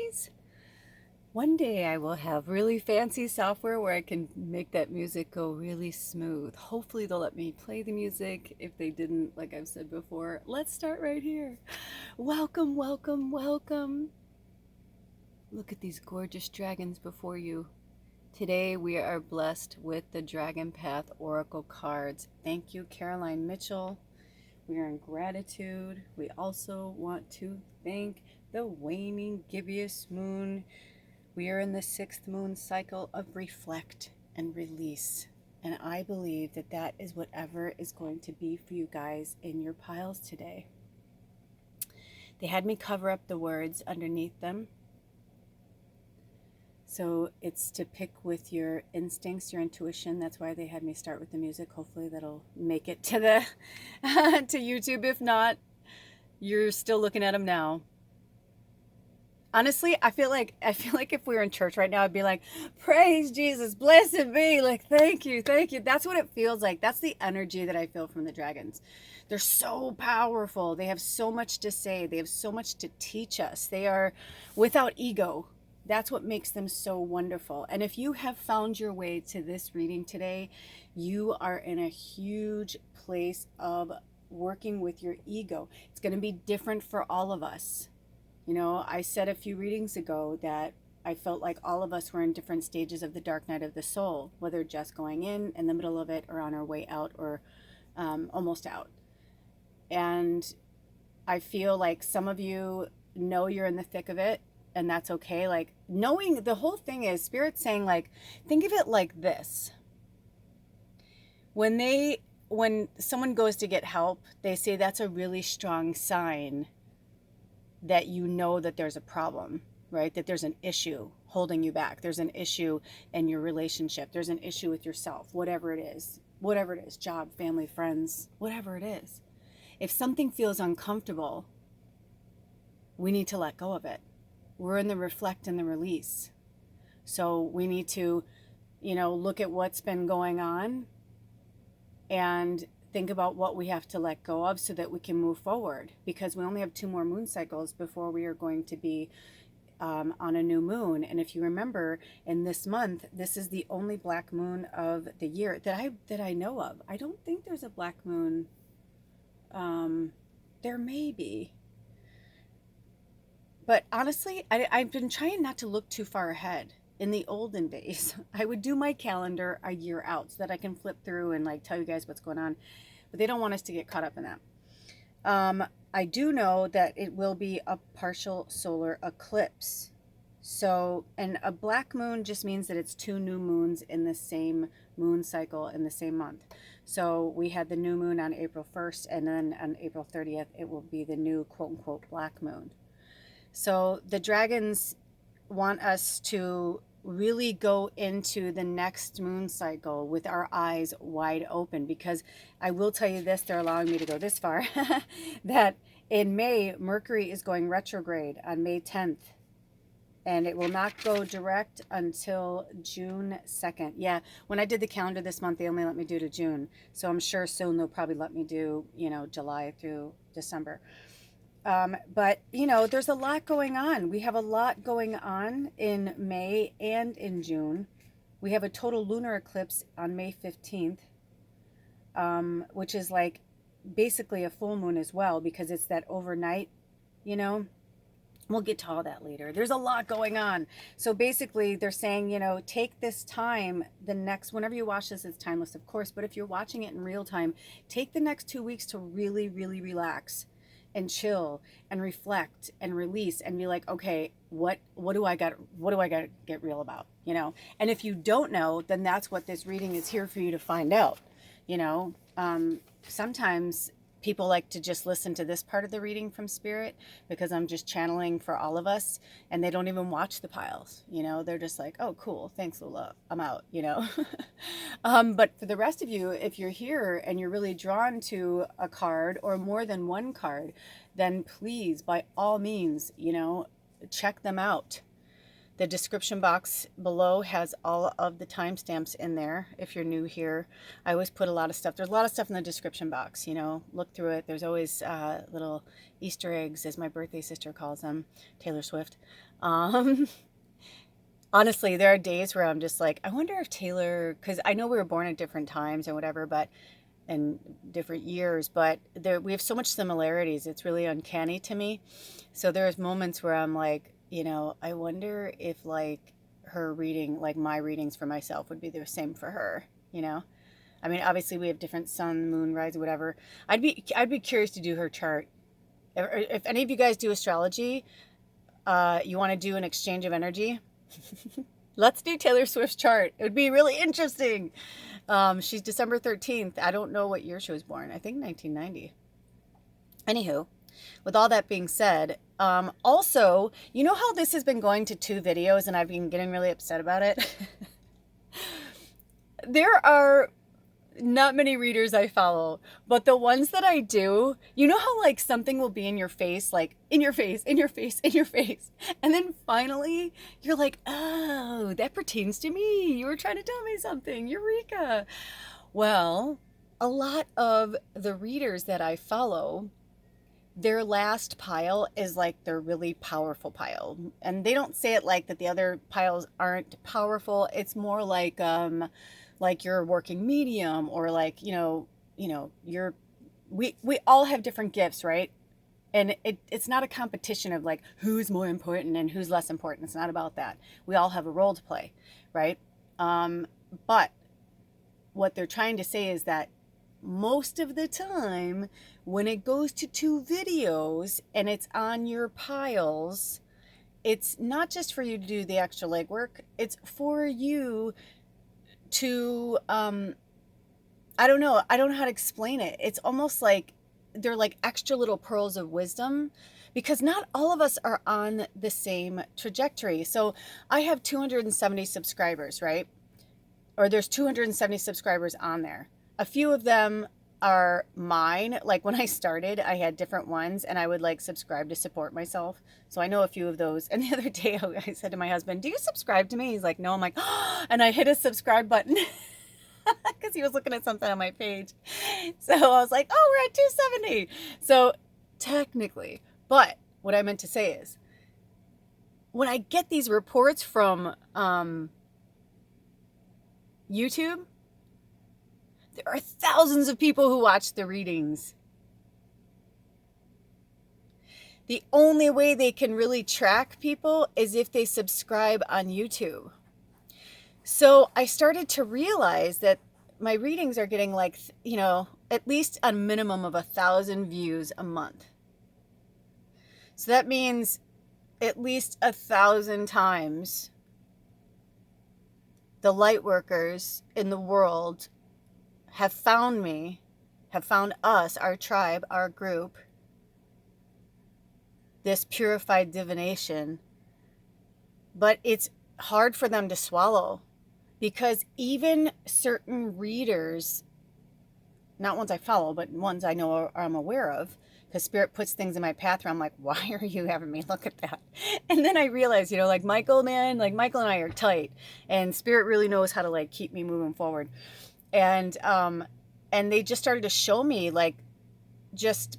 guys. One day I will have really fancy software where I can make that music go really smooth. Hopefully they'll let me play the music. If they didn't, like I've said before, let's start right here. Welcome, welcome, welcome. Look at these gorgeous dragons before you. Today we are blessed with the Dragon Path Oracle cards. Thank you, Caroline Mitchell. We are in gratitude. We also want to thank the waning gibbous moon. We are in the 6th moon cycle of reflect and release. And I believe that that is whatever is going to be for you guys in your piles today. They had me cover up the words underneath them. So it's to pick with your instincts, your intuition. That's why they had me start with the music. Hopefully that'll make it to the to YouTube. If not, you're still looking at them now. Honestly, I feel like if we were in church right now, I'd be like, praise Jesus, blessed be, like, thank you, thank you. That's what it feels like. That's the energy that I feel from the dragons. They're so powerful. They have so much to say. They have so much to teach us. They are without ego. That's what makes them so wonderful. And if you have found your way to this reading today, you are in a huge place of working with your ego. It's going to be different for all of us. You know, I said a few readings ago that I felt like all of us were in different stages of the dark night of the soul, whether just going in the middle of it, or on our way out, or almost out. And I feel like some of you know you're in the thick of it, and that's okay. Like, knowing the whole thing is Spirit saying, like, think of it like this. When someone goes to get help, they say that's a really strong sign that you know that there's a problem, right? That there's an issue holding you back. There's an issue in your relationship. There's an issue with yourself, whatever it is, job, family, friends, whatever it is. If something feels uncomfortable, we need to let go of it. We're in the reflect and the release. So we need to, look at what's been going on and think about what we have to let go of so that we can move forward, because we only have 2 more moon cycles before we are going to be on a new moon. And if you remember, in this month, this is the only black moon of the year that I know of. I don't think there's a black moon. There may be, but honestly, I've been trying not to look too far ahead. In the olden days, I would do my calendar a year out so that I can flip through and like tell you guys what's going on, but they don't want us to get caught up in that. I do know that it will be a partial solar eclipse. So, and a black moon just means that it's 2 new moons in the same moon cycle in the same month. So we had the new moon on April 1st, and then on April 30th, it will be the new quote unquote black moon. So the dragons want us to really go into the next moon cycle with our eyes wide open, because I will tell you this, they're allowing me to go this far, that in May, Mercury is going retrograde on May 10th, and it will not go direct until June 2nd. Yeah, when I did the calendar this month, they only let me do to June. So I'm sure soon they'll probably let me do, July through December. But, there's a lot going on. We have a lot going on in May and in June. We have a total lunar eclipse on May 15th, which is like basically a full moon as well, because it's that overnight, We'll get to all that later. There's a lot going on. So basically, they're saying, take this time, whenever you watch this, it's timeless, of course, but if you're watching it in real time, take the next 2 weeks to really, really relax and chill and reflect and release and be like, okay, what do I got to get real about, And if you don't know, then that's what this reading is here for you to find out. Sometimes people like to just listen to this part of the reading from Spirit because I'm just channeling for all of us, and they don't even watch the piles. They're just like, oh, cool, thanks, Lula, I'm out. But for the rest of you, if you're here and you're really drawn to a card or more than one card, then please, by all means, check them out. The description box below has all of the timestamps in there. If you're new here, I always put a lot of stuff. There's a lot of stuff in the description box, you know, look through it. There's always little Easter eggs, as my birthday sister calls them, Taylor Swift. Honestly, there are days where I'm just like, I wonder if Taylor, because I know we were born at different times and whatever, but in different years, but we have so much similarities. It's really uncanny to me. So there's moments where I'm like, you know, I wonder if like her reading, like my readings for myself would be the same for her, you know? I mean, obviously we have different sun, moon, rise, whatever. I'd be curious to do her chart. If any of you guys do astrology, you want to do an exchange of energy, let's do Taylor Swift's chart. It would be really interesting. She's December 13th. I don't know what year she was born. I think 1990. Anywho, with all that being said, also, you know how this has been going to 2 videos and I've been getting really upset about it? There are not many readers I follow, but the ones that I do, you know how like something will be in your face, like in your face, in your face, in your face. And then finally you're like, oh, that pertains to me. You were trying to tell me something. Eureka. Well, a lot of the readers that I follow, their last pile is like their really powerful pile. And they don't say it like that the other piles aren't powerful. It's more like you're a working medium, or like, we all have different gifts, right? And it's not a competition of like who's more important and who's less important. It's not about that. We all have a role to play, right? But what they're trying to say is that most of the time when it goes to 2 videos and it's on your piles, it's not just for you to do the extra legwork. It's for you to I don't know how to explain it. It's almost like they're like extra little pearls of wisdom, because not all of us are on the same trajectory. So I have 270 subscribers, right? Or there's 270 subscribers on there. A few of them are mine. Like when I started, I had different ones and I would like subscribe to support myself. So I know a few of those. And the other day I said to my husband, do you subscribe to me? He's like, no. I'm like, oh, and I hit a subscribe button because he was looking at something on my page. So I was like, oh, we're at 270. So technically, but what I meant to say is when I get these reports from YouTube, there are thousands of people who watch the readings. The only way they can really track people is if they subscribe on YouTube. So I started to realize that my readings are getting like, at least a minimum of 1,000 views a month. So that means at least 1,000 times the light workers in the world have found me, have found us, our tribe, our group, this purified divination. But it's hard for them to swallow, because even certain readers, not ones I follow, but ones I know or I'm aware of, because Spirit puts things in my path where I'm like, why are you having me look at that? And then I realize, like Michael, man, like Michael and I are tight, and Spirit really knows how to like keep me moving forward. And they just started to show me like just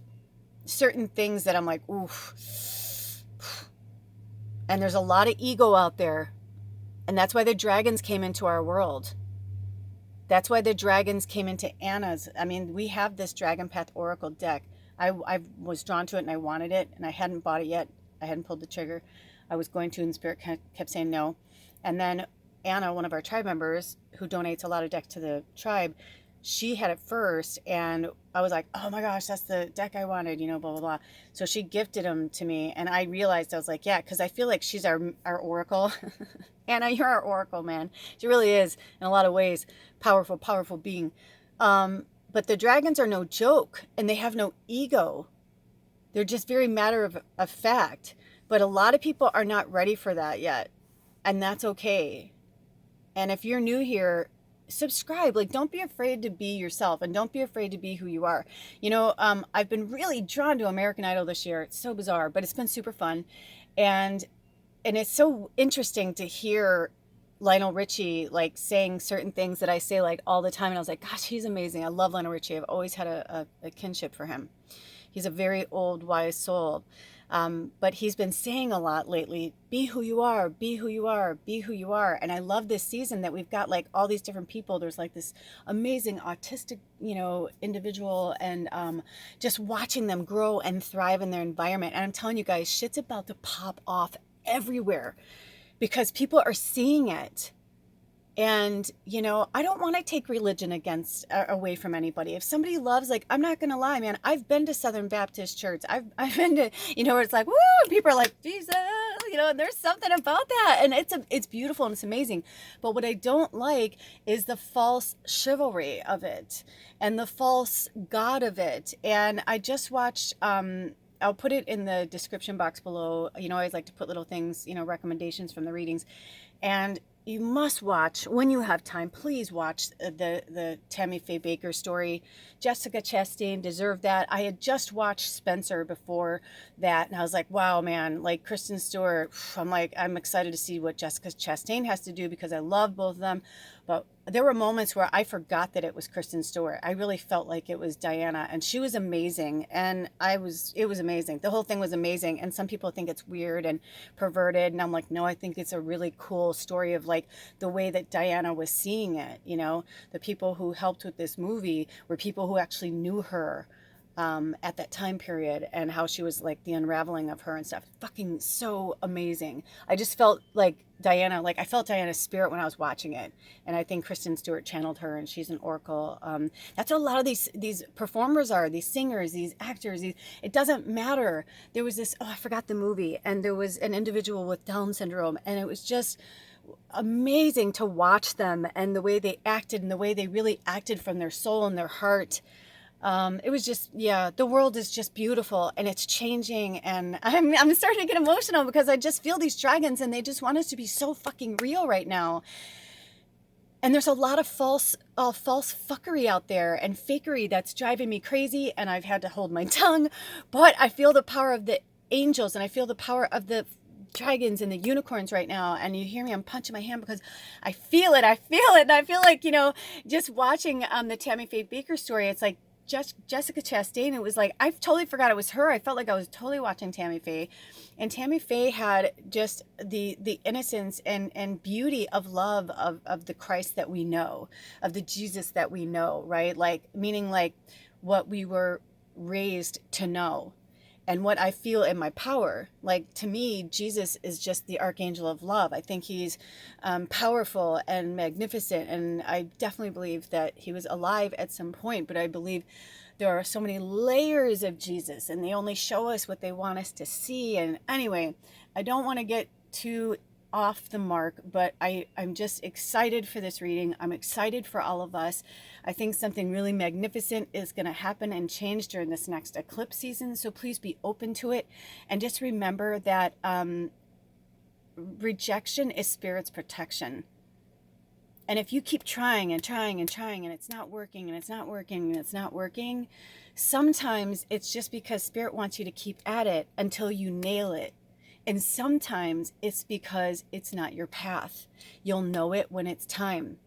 certain things that I'm like, oof. And there's a lot of ego out there. And that's why the dragons came into our world. That's why the dragons came into Anna's. I mean, we have this Dragon Path Oracle deck. I was drawn to it and I wanted it, and I hadn't bought it yet. I hadn't pulled the trigger. I was going to, and Spirit kept saying no. And then Anna, one of our tribe members who donates a lot of decks to the tribe, she had it first, and I was like, oh my gosh, that's the deck I wanted, blah, blah, blah. So she gifted them to me, and I realized, I was like, yeah, because I feel like she's our oracle. Anna, you're our oracle, man. She really is, in a lot of ways, powerful, powerful being. But the dragons are no joke, and they have no ego. They're just very matter of fact. But a lot of people are not ready for that yet, and that's okay. And if you're new here, subscribe. Like, don't be afraid to be yourself, and don't be afraid to be who you are. I've been really drawn to American Idol this year. It's so bizarre, but it's been super fun. And and it's so interesting to hear Lionel Richie like saying certain things that I say like all the time. And I was like, gosh, he's amazing. I love Lionel Richie. I've always had a kinship for him. He's a very old, wise soul. But he's been saying a lot lately, be who you are, be who you are, be who you are. And I love this season that we've got like all these different people. There's like this amazing autistic, individual, and just watching them grow and thrive in their environment. And I'm telling you guys, shit's about to pop off everywhere because people are seeing it. And, I don't want to take religion away from anybody. If somebody loves, like, I'm not going to lie, man, I've been to Southern Baptist Church. I've been to, where it's like, woo, people are like, Jesus, and there's something about that. And it's beautiful and it's amazing. But what I don't like is the false chivalry of it and the false God of it. And I just watched, I'll put it in the description box below. I always like to put little things, recommendations from the readings. And you must watch, when you have time, please watch the Tammy Faye Bakker story. Jessica Chastain deserved that. I had just watched Spencer before that, and I was like, wow, man, like Kristen Stewart, I'm excited to see what Jessica Chastain has to do because I love both of them. But there were moments where I forgot that it was Kristen Stewart. I really felt like it was Diana, and she was amazing, and it was amazing. The whole thing was amazing, and some people think it's weird and perverted, and I'm like, no, I think it's a really cool story of like the way that Diana was seeing it. The people who helped with this movie were people who actually knew her at that time period, and how she was like the unraveling of her and stuff. Fucking so amazing. I just felt like Diana, like I felt Diana's spirit when I was watching it, and I think Kristen Stewart channeled her, and she's an oracle. That's what a lot of these performers are, these singers, these actors. It doesn't matter. There was this, I forgot the movie, and there was an individual with Down syndrome, and it was just amazing to watch them and the way they acted and the way they really acted from their soul and their heart. It was just, yeah, the world is just beautiful and it's changing, and I'm starting to get emotional because I just feel these dragons and they just want us to be so fucking real right now. And there's a lot of false fuckery out there and fakery that's driving me crazy, and I've had to hold my tongue, but I feel the power of the angels and I feel the power of the dragons and the unicorns right now. And you hear me, I'm punching my hand because I feel it. And I feel like, just watching the Tammy Faye Bakker story, it's like, Jessica Chastain, it was like, I totally forgot it was her. I felt like I was totally watching Tammy Faye. And Tammy Faye had just the innocence and beauty of love of the Christ that we know, of the Jesus that we know, right? Like, meaning like what we were raised to know. And what I feel in my power, like to me, Jesus is just the archangel of love. I think he's powerful and magnificent. And I definitely believe that he was alive at some point. But I believe there are so many layers of Jesus, and they only show us what they want us to see. And anyway, I don't want to get too off the mark, but I'm just excited for this reading. I'm excited for all of us. I think something really magnificent is going to happen and change during this next eclipse season. So please be open to it. And just remember that rejection is spirit's protection. And if you keep trying and trying and trying and it's not working and it's not working and it's not working, sometimes it's just because spirit wants you to keep at it until you nail it. And sometimes it's because it's not your path. You'll know it when it's time.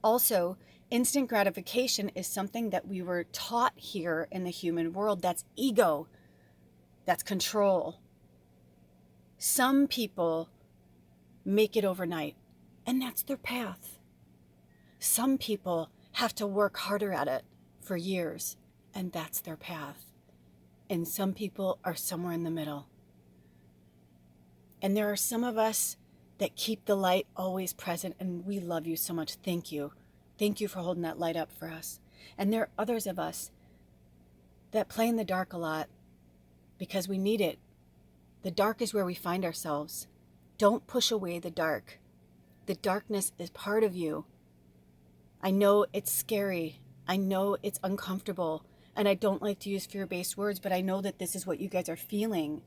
Also, instant gratification is something that we were taught here in the human world. That's ego. That's control. Some people make it overnight, and that's their path. Some people have to work harder at it for years, and that's their path. And some people are somewhere in the middle. And there are some of us that keep the light always present, and we love you so much. Thank you. Thank you for holding that light up for us. And there are others of us that play in the dark a lot because we need it. The dark is where we find ourselves. Don't push away the dark. The darkness is part of you. I know it's scary. I know it's uncomfortable. And I don't like to use fear-based words, but I know that this is what you guys are feeling.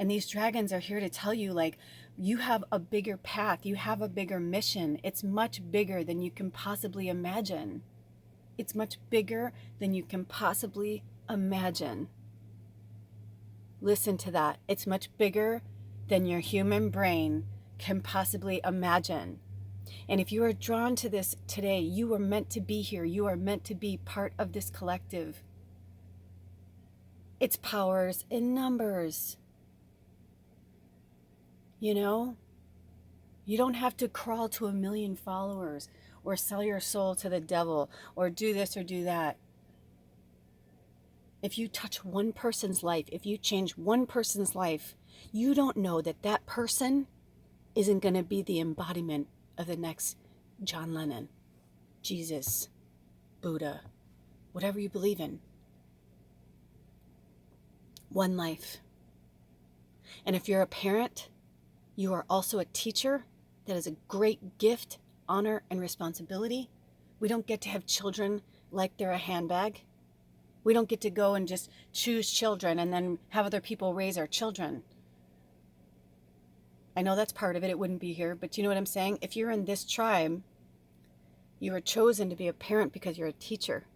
And these dragons are here to tell you, like, you have a bigger path. You have a bigger mission. It's much bigger than you can possibly imagine. It's much bigger than you can possibly imagine. Listen to that. It's much bigger than your human brain can possibly imagine. And if you are drawn to this today, you are meant to be here. You are meant to be part of this collective. It's powers in numbers. You know, you don't have to crawl to 1 million followers or sell your soul to the devil or do this or do that. If you touch one person's life, if you change one person's life, you don't know that that person isn't going to be the embodiment of the next John Lennon, Jesus, Buddha, whatever you believe in. One life. And if you're a parent, you are also a teacher. That is a great gift, honor, and responsibility. We don't get to have children like they're a handbag. We don't get to go and just choose children and then have other people raise our children. I know that's part of it. It wouldn't be here. But you know what I'm saying? If you're in this tribe, you are chosen to be a parent because you're a teacher.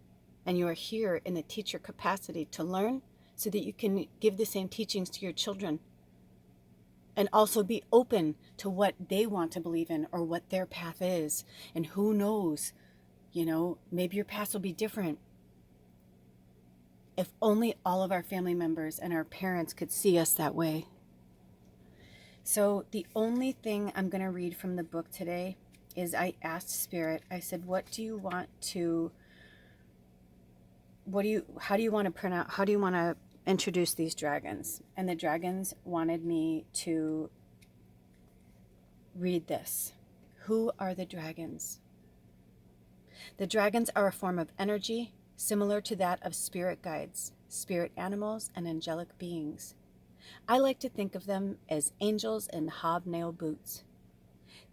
And you are here in the teacher capacity to learn so that you can give the same teachings to your children. And also be open to what they want to believe in or what their path is. And who knows, you know, maybe your path will be different. If only all of our family members and our parents could see us that way. So the only thing I'm going to read from the book today is I asked Spirit, I said, how do you want to introduce these dragons? And the dragons wanted me to read this. Who are the dragons? The dragons are a form of energy similar to that of spirit guides, spirit animals, and angelic beings. I like to think of them as angels in hobnail boots.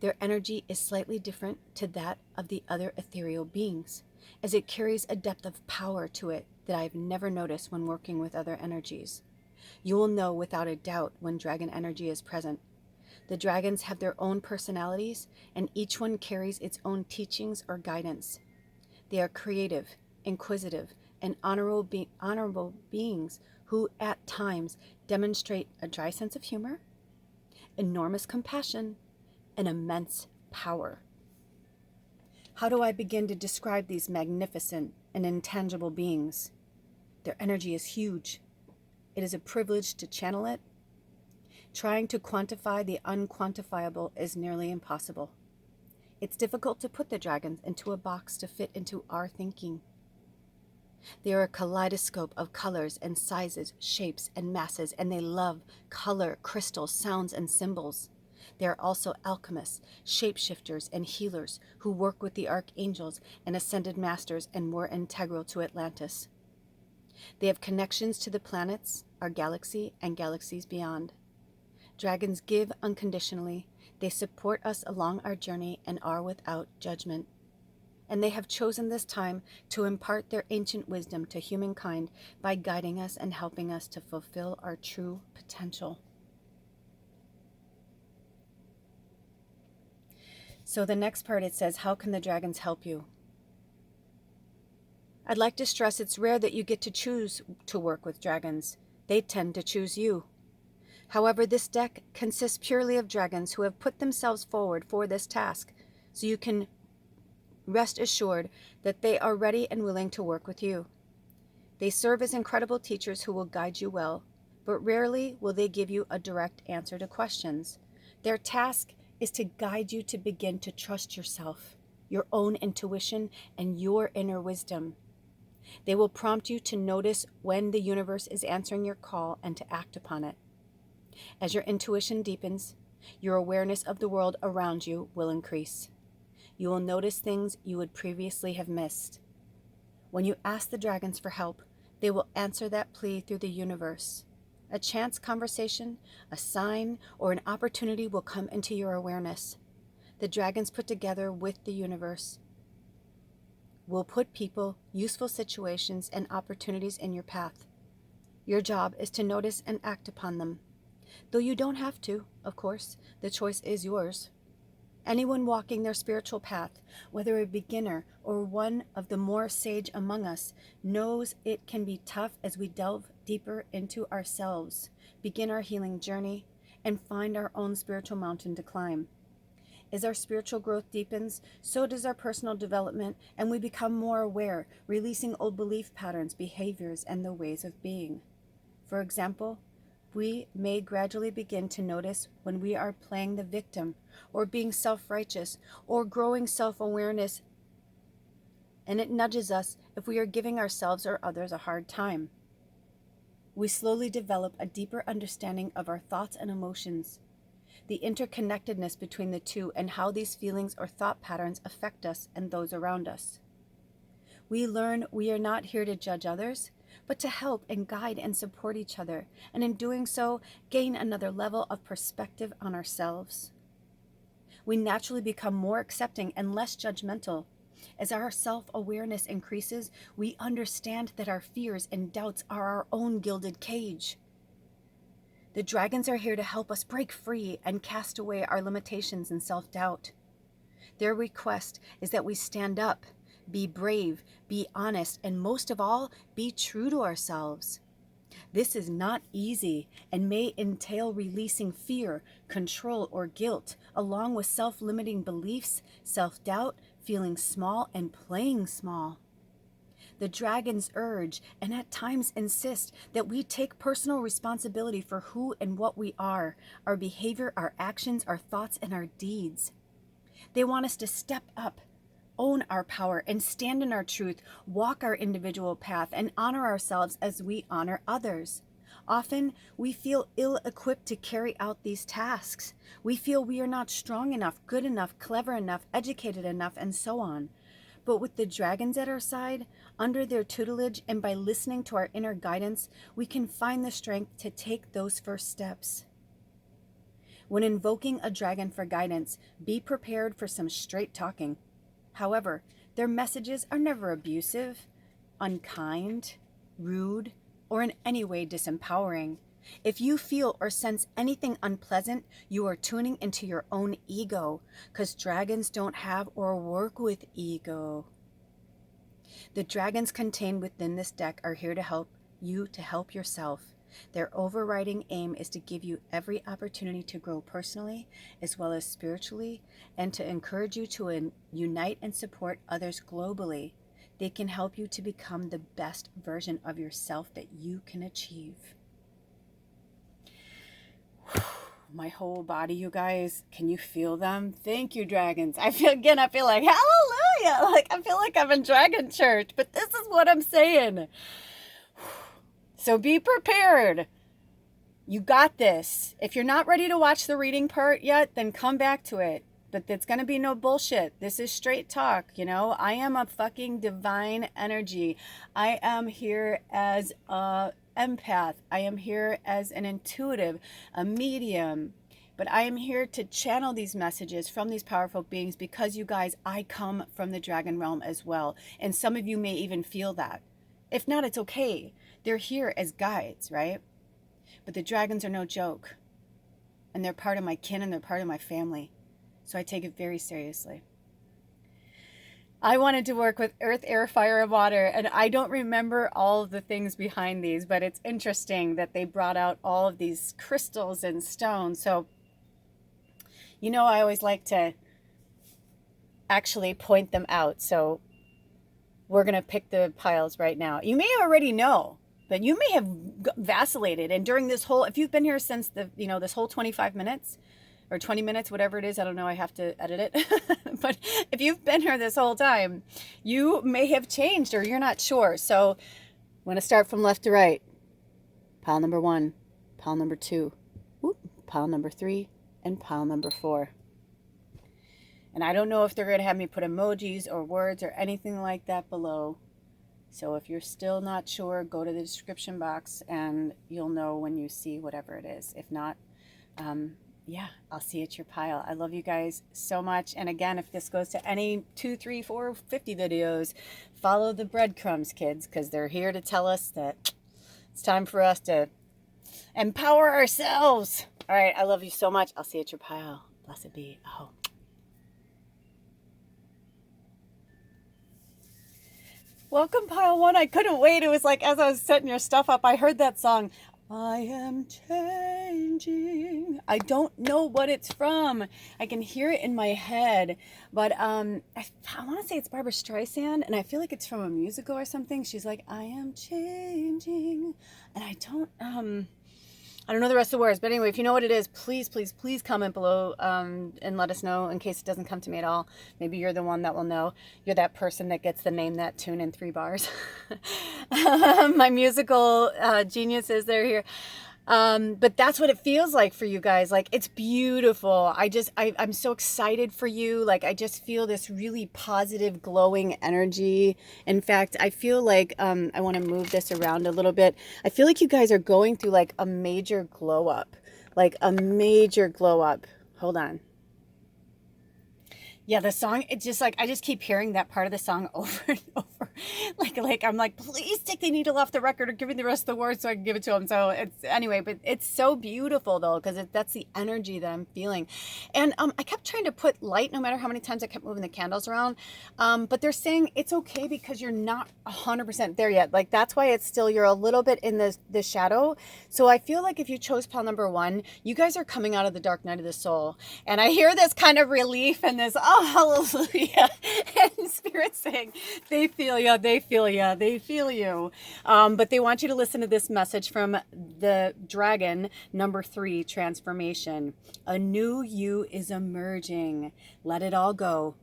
Their energy is slightly different to that of the other ethereal beings, as it carries a depth of power to it that I've never noticed when working with other energies. You will know without a doubt when dragon energy is present. The dragons have their own personalities, and each one carries its own teachings or guidance. They are creative, inquisitive, and honorable beings who at times demonstrate a dry sense of humor, enormous compassion, and immense power. How do I begin to describe these magnificent and intangible beings? Their energy is huge. It is a privilege to channel it. Trying to quantify the unquantifiable is nearly impossible. It's difficult to put the dragons into a box to fit into our thinking. They are a kaleidoscope of colors and sizes, shapes, and masses, and they love color, crystals, sounds, and symbols. They are also alchemists, shapeshifters, and healers who work with the archangels and ascended masters and were integral to Atlantis. They have connections to the planets, our galaxy, and galaxies beyond. Dragons give unconditionally. They support us along our journey and are without judgment. And they have chosen this time to impart their ancient wisdom to humankind by guiding us and helping us to fulfill our true potential. So the next part, it says, how can the dragons help you? I'd like to stress it's rare that you get to choose to work with dragons. They tend to choose you. However, this deck consists purely of dragons who have put themselves forward for this task, so you can rest assured that they are ready and willing to work with you. They serve as incredible teachers who will guide you well, but rarely will they give you a direct answer to questions. Their task is to guide you to begin to trust yourself, your own intuition, and your inner wisdom. They will prompt you to notice when the universe is answering your call and to act upon it. As your intuition deepens, your awareness of the world around you will increase. You will notice things you would previously have missed. When you ask the dragons for help, they will answer that plea through the universe. A chance conversation, a sign, or an opportunity will come into your awareness. The dragons put together with the universe will put people, useful situations, and opportunities in your path. Your job is to notice and act upon them. Though you don't have to, of course, the choice is yours. Anyone walking their spiritual path, whether a beginner or one of the more sage among us, knows it can be tough as we delve deeper into ourselves, begin our healing journey, and find our own spiritual mountain to climb. As our spiritual growth deepens, so does our personal development, and we become more aware, releasing old belief patterns, behaviors, and the ways of being. For example, we may gradually begin to notice when we are playing the victim, or being self-righteous, or growing self-awareness, and it nudges us if we are giving ourselves or others a hard time. We slowly develop a deeper understanding of our thoughts and emotions, the interconnectedness between the two, and how these feelings or thought patterns affect us and those around us. We learn we are not here to judge others, but to help and guide and support each other, and in doing so, gain another level of perspective on ourselves. We naturally become more accepting and less judgmental. As our self-awareness increases, we understand that our fears and doubts are our own gilded cage. The dragons are here to help us break free and cast away our limitations and self-doubt. Their request is that we stand up, be brave, be honest, and most of all, be true to ourselves. This is not easy and may entail releasing fear, control, or guilt, along with self-limiting beliefs, self-doubt, feeling small, and playing small. The dragons urge and at times insist that we take personal responsibility for who and what we are, our behavior, our actions, our thoughts, and our deeds. They want us to step up, own our power, and stand in our truth, walk our individual path, and honor ourselves as we honor others. Often, we feel ill-equipped to carry out these tasks. We feel we are not strong enough, good enough, clever enough, educated enough, and so on. But with the dragons at our side, under their tutelage, and by listening to our inner guidance, we can find the strength to take those first steps. When invoking a dragon for guidance, be prepared for some straight talking. However, their messages are never abusive, unkind, rude, or in any way disempowering. If you feel or sense anything unpleasant, you are tuning into your own ego, because dragons don't have or work with ego. The dragons contained within this deck are here to help you to help yourself. Their overriding aim is to give you every opportunity to grow personally as well as spiritually, and to encourage you to unite and support others globally. They can help you to become the best version of yourself that you can achieve. My whole body, you guys, can you feel them? Thank you, dragons. I feel like hallelujah. Like I feel like I'm in dragon church, but this is what I'm saying. So be prepared. You got this. If you're not ready to watch the reading part yet, then come back to it. But it's going to be no bullshit. This is straight talk, you know? I am a fucking divine energy. I am here as a empath. I am here as an intuitive, a medium. But I am here to channel these messages from these powerful beings because, you guys, I come from the dragon realm as well. And some of you may even feel that. If not, it's okay. They're here as guides, right? But the dragons are no joke. And they're part of my kin and they're part of my family. So I take it very seriously. I wanted to work with earth, air, fire, and water, and I don't remember all of the things behind these, but it's interesting that they brought out all of these crystals and stones. So, you know, I always like to actually point them out. So we're going to pick the piles right now. You may already know, but you may have vacillated. And during this whole, if you've been here since this whole 25 minutes, or 20 minutes, whatever it is. I don't know. I have to edit it. But if you've been here this whole time, you may have changed or you're not sure. So I'm going to start from left to right. Pile number 1, pile number 2, pile number 3, and pile number 4. And I don't know if they're going to have me put emojis or words or anything like that below. So if you're still not sure, go to the description box and you'll know when you see whatever it is. If not, yeah, I'll see you at your pile. I love you guys so much. And again, if this goes to any 2, 3, 4, 50 videos, follow the breadcrumbs, kids, because they're here to tell us that it's time for us to empower ourselves. All right, I love you so much. I'll see you at your pile. Blessed be. Oh. Welcome, pile 1. I couldn't wait. It was like as I was setting your stuff up, I heard that song. I am changing. I don't know what it's from. I can hear it in my head, but I want to say it's Barbara Streisand, and I feel like it's from a musical or something. She's like, I am changing, and I don't know the rest of the words, but anyway, if you know what it is, please, please, please comment below and let us know in case it doesn't come to me at all. Maybe you're the one that will know. You're that person that gets the name that tune in 3 bars. My musical geniuses, they're here. But that's what it feels like for you guys. Like, it's beautiful. I'm so excited for you. Like, I just feel this really positive, glowing energy. In fact, I feel like, I want to move this around a little bit. I feel like you guys are going through like a major glow up, Hold on. Yeah, the song, it's just like, I just keep hearing that part of the song over and over. I'm like, please take the needle off the record or give me the rest of the words so I can give it to them. So anyway, but it's so beautiful though, because that's the energy that I'm feeling. And I kept trying to put light no matter how many times I kept moving the candles around. But they're saying it's okay because you're not 100% there yet. Like, that's why it's still, you're a little bit in the shadow. So I feel like if you chose pile number 1, you guys are coming out of the dark night of the soul. And I hear this kind of relief and this, oh, hallelujah. And Spirit saying, they feel you, they feel you, they feel you. But they want you to listen to this message from the dragon, number 3, transformation. A new you is emerging. Let it all go.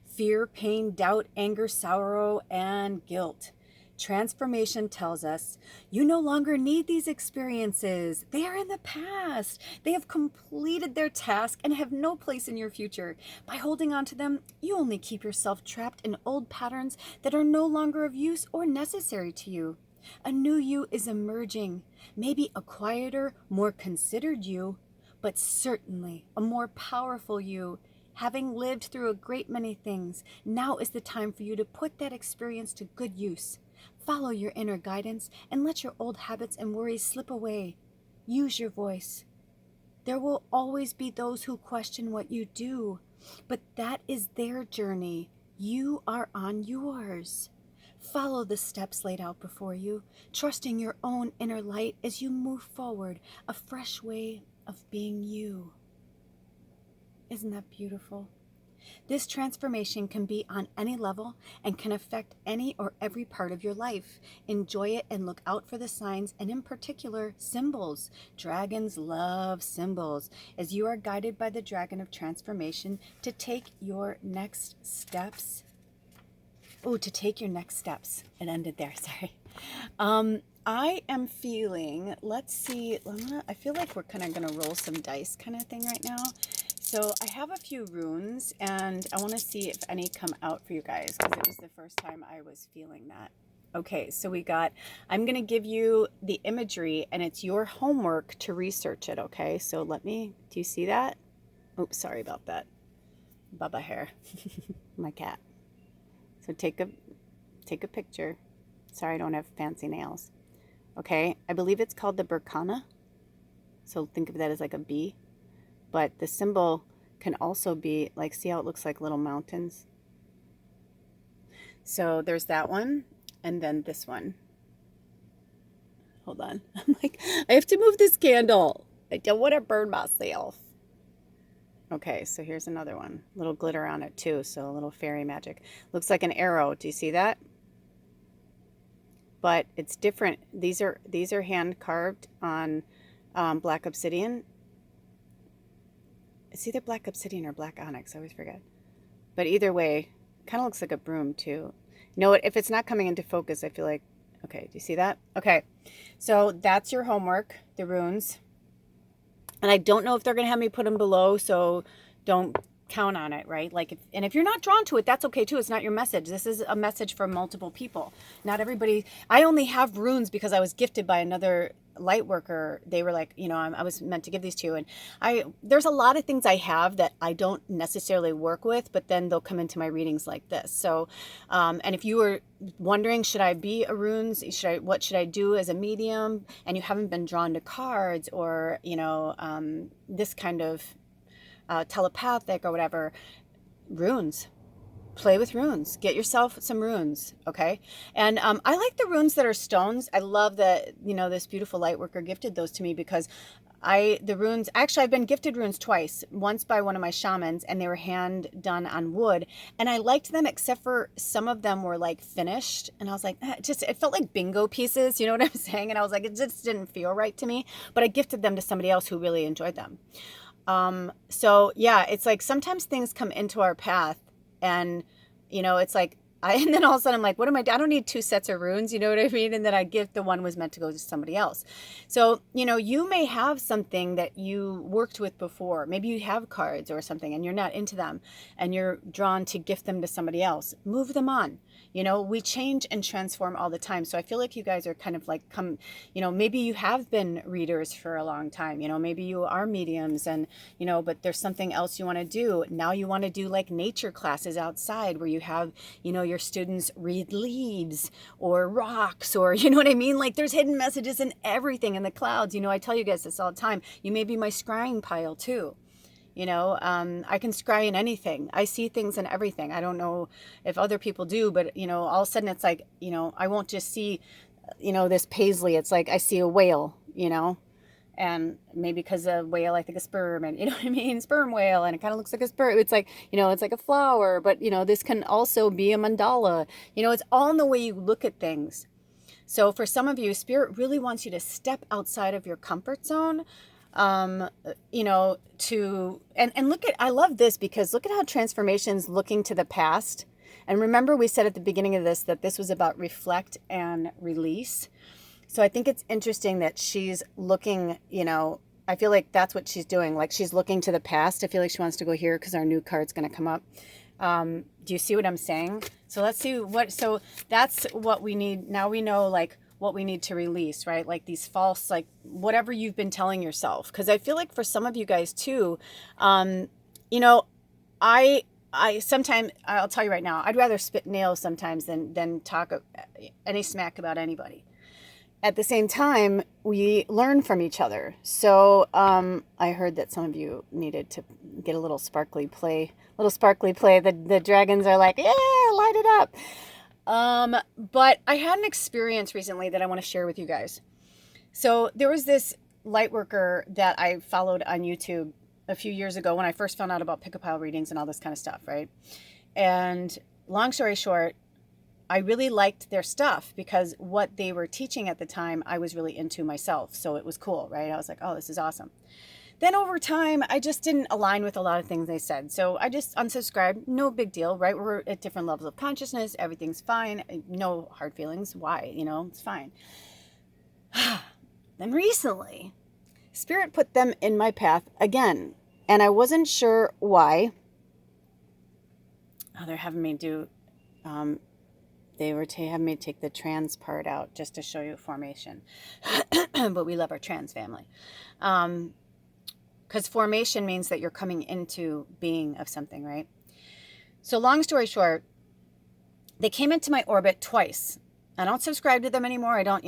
Fear, pain, doubt, anger, sorrow, and guilt. Transformation tells us you no longer need these experiences. They are in the past. They have completed their task and have no place in your future. By holding on to them, you only keep yourself trapped in old patterns that are no longer of use or necessary to you. A new you is emerging, maybe a quieter, more considered you, but certainly a more powerful you. Having lived through a great many things, now is the time for you to put that experience to good use. Follow your inner guidance and let your old habits and worries slip away. Use your voice. There will always be those who question what you do, but that is their journey. You are on yours. Follow the steps laid out before you, trusting your own inner light as you move forward, a fresh way of being you. Isn't that beautiful? This transformation can be on any level and can affect any or every part of your life. Enjoy it and look out for the signs, and in particular, symbols. Dragons love symbols, as you are guided by the dragon of transformation to take your next steps. Oh, to take your next steps. It ended there, sorry. I am feeling, let's see, I feel like we're kind of going to roll some dice kind of thing right now. So I have a few runes, and I want to see if any come out for you guys, because it was the first time I was feeling that. Okay, so I'm going to give you the imagery, and it's your homework to research it, okay? So do you see that? Oops, sorry about that. Bubba hair, my cat. So take a picture. Sorry, I don't have fancy nails. Okay, I believe it's called the Berkana. So think of that as like a bee. But the symbol can also be like, see how it looks like little mountains? So there's that one, and then this one. Hold on. I'm like, I have to move this candle. I don't want to burn myself. Okay, so here's another one. A little glitter on it too, so a little fairy magic. Looks like an arrow. Do you see that? But it's different. These are hand carved on black obsidian. It's either black obsidian or black onyx. I always forget. But either way, kind of looks like a broom too. You know what? If it's not coming into focus, I feel like, okay, do you see that? Okay, so that's your homework, the runes. And I don't know if they're going to have me put them below, so don't count on it, right? Like, if you're not drawn to it, that's okay too. It's not your message. This is a message for multiple people. Not everybody. I only have runes because I was gifted by another light worker. They were like, I was meant to give these to you. And there's a lot of things I have that I don't necessarily work with, but then they'll come into my readings like this. So, and if you were wondering, should I be a runes? What should I do as a medium? And you haven't been drawn to cards or, this kind of telepathic or whatever, runes. play with runes. Get yourself some runes, okay? And I like the runes that are stones. I love that, this beautiful light worker gifted those to me because the runes, actually I've been gifted runes twice, once by one of my shamans, and they were hand done on wood, and I liked them except for some of them were like finished, and I was like, it felt like bingo pieces, you know what I'm saying? And I was like, it just didn't feel right to me, but I gifted them to somebody else who really enjoyed them. So yeah, it's like sometimes things come into our path and, it's like, and then all of a sudden I'm like, what am I don't need 2 sets of runes, you know what I mean? And then I give the one was meant to go to somebody else. So, you may have something that you worked with before. Maybe you have cards or something and you're not into them and you're drawn to gift them to somebody else. Move them on. We change and transform all the time. So I feel like you guys are kind of like maybe you have been readers for a long time, maybe you are mediums and, but there's something else you want to do. Now you want to do like nature classes outside where you have, your students read leaves or rocks or, you know what I mean? Like there's hidden messages in everything in the clouds. I tell you guys this all the time. You may be my scrying pile too. I can scry in anything. I see things in everything. I don't know if other people do, but, all of a sudden it's like, I won't just see, this paisley. It's like I see a whale, and maybe because a whale, I think a sperm, and you know what I mean? Sperm whale, and it kind of looks like a sperm. It's like, it's like a flower, but, this can also be a mandala. It's all in the way you look at things. So for some of you, Spirit really wants you to step outside of your comfort zone. And look at, I love this because look at how transformation's looking to the past. And remember we said at the beginning of this that this was about reflect and release. So I think it's interesting that she's looking, I feel like that's what she's doing. Like she's looking to the past. I feel like she wants to go here because our new card's going to come up. Do you see what I'm saying? So let's see so that's what we need. Now we know like what we need to release, right? Like these false, like whatever you've been telling yourself. Because I feel like for some of you guys too, I sometimes, I'll tell you right now, I'd rather spit nails sometimes than talk any smack about anybody. At the same time, we learn from each other. So I heard that some of you needed to get a little sparkly play. The dragons are like, yeah, light it up. But I had an experience recently that I want to share with you guys. So there was this light worker that I followed on YouTube a few years ago when I first found out about pick-a-pile readings and all this kind of stuff, right? And long story short, I really liked their stuff because what they were teaching at the time, I was really into myself. So it was cool, right? I was like, oh, this is awesome. Then over time, I just didn't align with a lot of things they said. So I just unsubscribed. No big deal, right? We're at different levels of consciousness. Everything's fine. No hard feelings. Why? It's fine. Then recently, Spirit put them in my path again. And I wasn't sure why. Oh, they're having me do... they were having me take the trans part out just to show you formation. But we love our trans family. Because formation means that you're coming into being of something, right? So long story short, they came into my orbit twice. I don't subscribe to them anymore. I don't,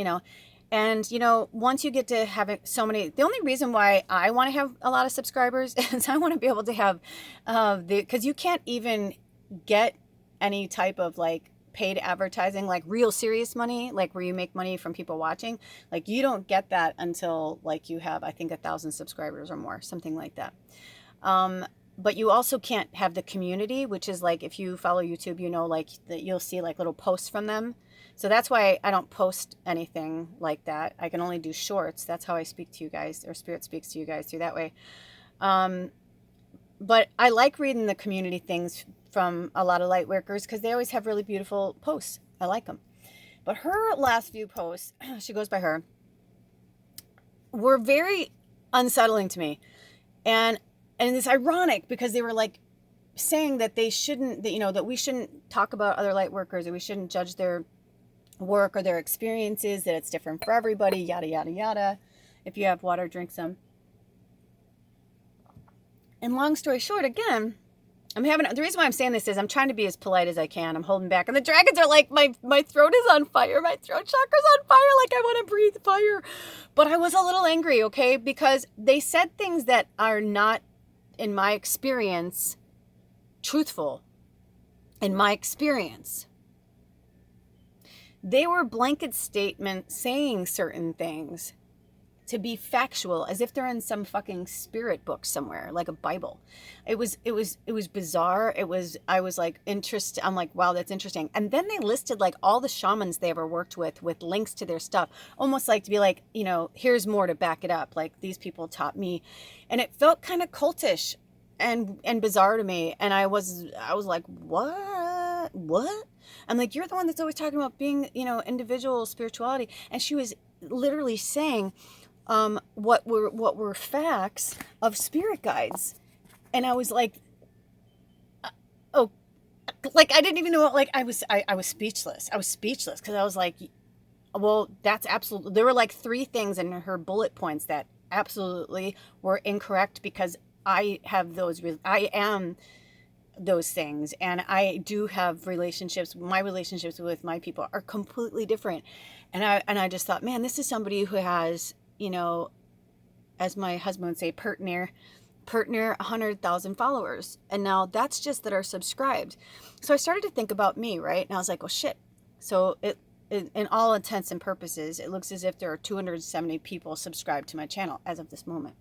And, once you get to having so many, the only reason why I want to have a lot of subscribers is I want to be able to have because you can't even get any type of like paid advertising, like real serious money, like where you make money from people watching. Like you don't get that until like you have, I think 1,000 subscribers or more, something like that. But you also can't have the community, which is like, if you follow YouTube, like that you'll see like little posts from them. So that's why I don't post anything like that. I can only do shorts. That's how I speak to you guys, or Spirit speaks to you guys through that way. But I like reading the community things from a lot of light workers because they always have really beautiful posts. I like them. But her last few posts, she goes by her, were very unsettling to me. And it's ironic because they were like saying that they shouldn't, that we shouldn't talk about other light workers, or we shouldn't judge their work or their experiences, that it's different for everybody, yada, yada, yada. If you have water, drink some. And long story short, again, the reason why I'm saying this is I'm trying to be as polite as I can. I'm holding back. And the dragons are like, my throat is on fire. My throat chakra's on fire. Like I want to breathe fire. But I was a little angry, okay? Because they said things that are not, in my experience, truthful. in my experience. They were blanket statements saying certain things to be factual, as if they're in some fucking spirit book somewhere, like a Bible. It was bizarre. I was like interested. I'm like, wow, that's interesting. And then they listed like all the shamans they ever worked with links to their stuff, almost like to be like, you know, here's more to back it up. Like, these people taught me, and it felt kind of cultish and bizarre to me. And I was like, what? I'm like, you're the one that's always talking about being, you know, individual spirituality. And she was literally saying what were facts of spirit guides. And I was like, oh, like, I didn't even know, like, I was speechless. I was speechless because I was like, well, that's absolutely, there were like 3 things in her bullet points that absolutely were incorrect, because I am those things, and I do have relationships. My relationships with my people are completely different. And I just thought, man, this is somebody who has, you know, as my husband would say, pert near 100,000 followers. And now that's just that are subscribed. So I started to think about me, right? And I was like, well, shit. So it in all intents and purposes, it looks as if there are 270 people subscribed to my channel as of this moment.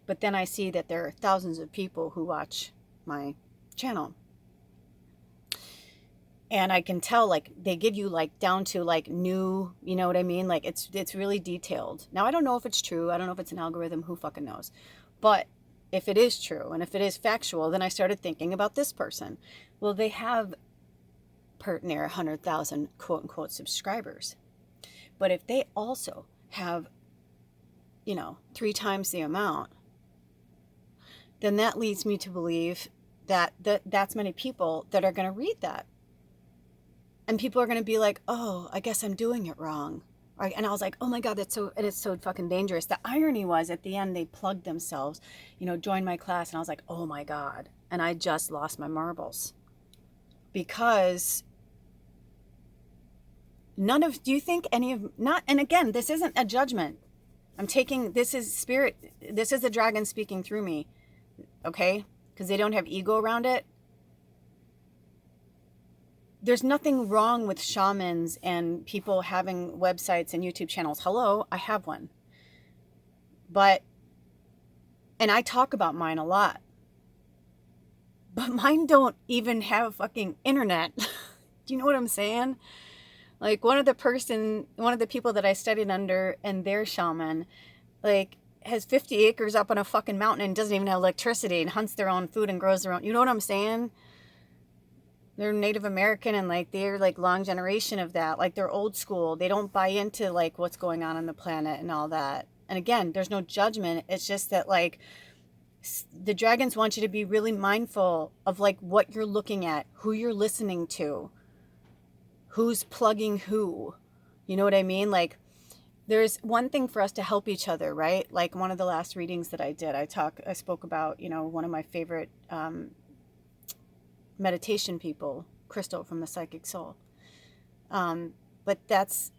But then I see that there are thousands of people who watch my channel. And I can tell, like, they give you like down to like new, you know what I mean? Like, it's really detailed. Now, I don't know if it's true. I don't know if it's an algorithm. Who fucking knows? But if it is true, and if it is factual, then I started thinking about this person. Well, they have pert near 100,000 quote unquote subscribers. But if they also have, you know, 3 times the amount, then that leads me to believe that that's many people that are going to read that. And people are going to be like, oh, I guess I'm doing it wrong. Right? And I was like, oh my God, it's so fucking dangerous. The irony was, at the end, they plugged themselves, you know, joined my class. And I was like, oh my God. And I just lost my marbles. Because do you think any of, not, and again, this isn't a judgment. This is spirit. This is the dragon speaking through me. Okay? Because they don't have ego around it. There's nothing wrong with shamans and people having websites and YouTube channels. Hello, I have one. And I talk about mine a lot. But mine don't even have fucking internet. Do you know what I'm saying? Like, one of the people that I studied under, and their shaman, like, has 50 acres up on a fucking mountain and doesn't even have electricity, and hunts their own food and grows their own. You know what I'm saying? They're Native American, and like, they're like long generation of that. Like, they're old school. They don't buy into like what's going on the planet and all that. And again, there's no judgment. It's just that, like, the dragons want you to be really mindful of like what you're looking at, who you're listening to, who's plugging who. You know what I mean? Like, there's one thing for us to help each other, right? Like, one of the last readings that I did, I spoke about, you know, one of my favorite meditation people, Crystal from the Psychic Soul. But that's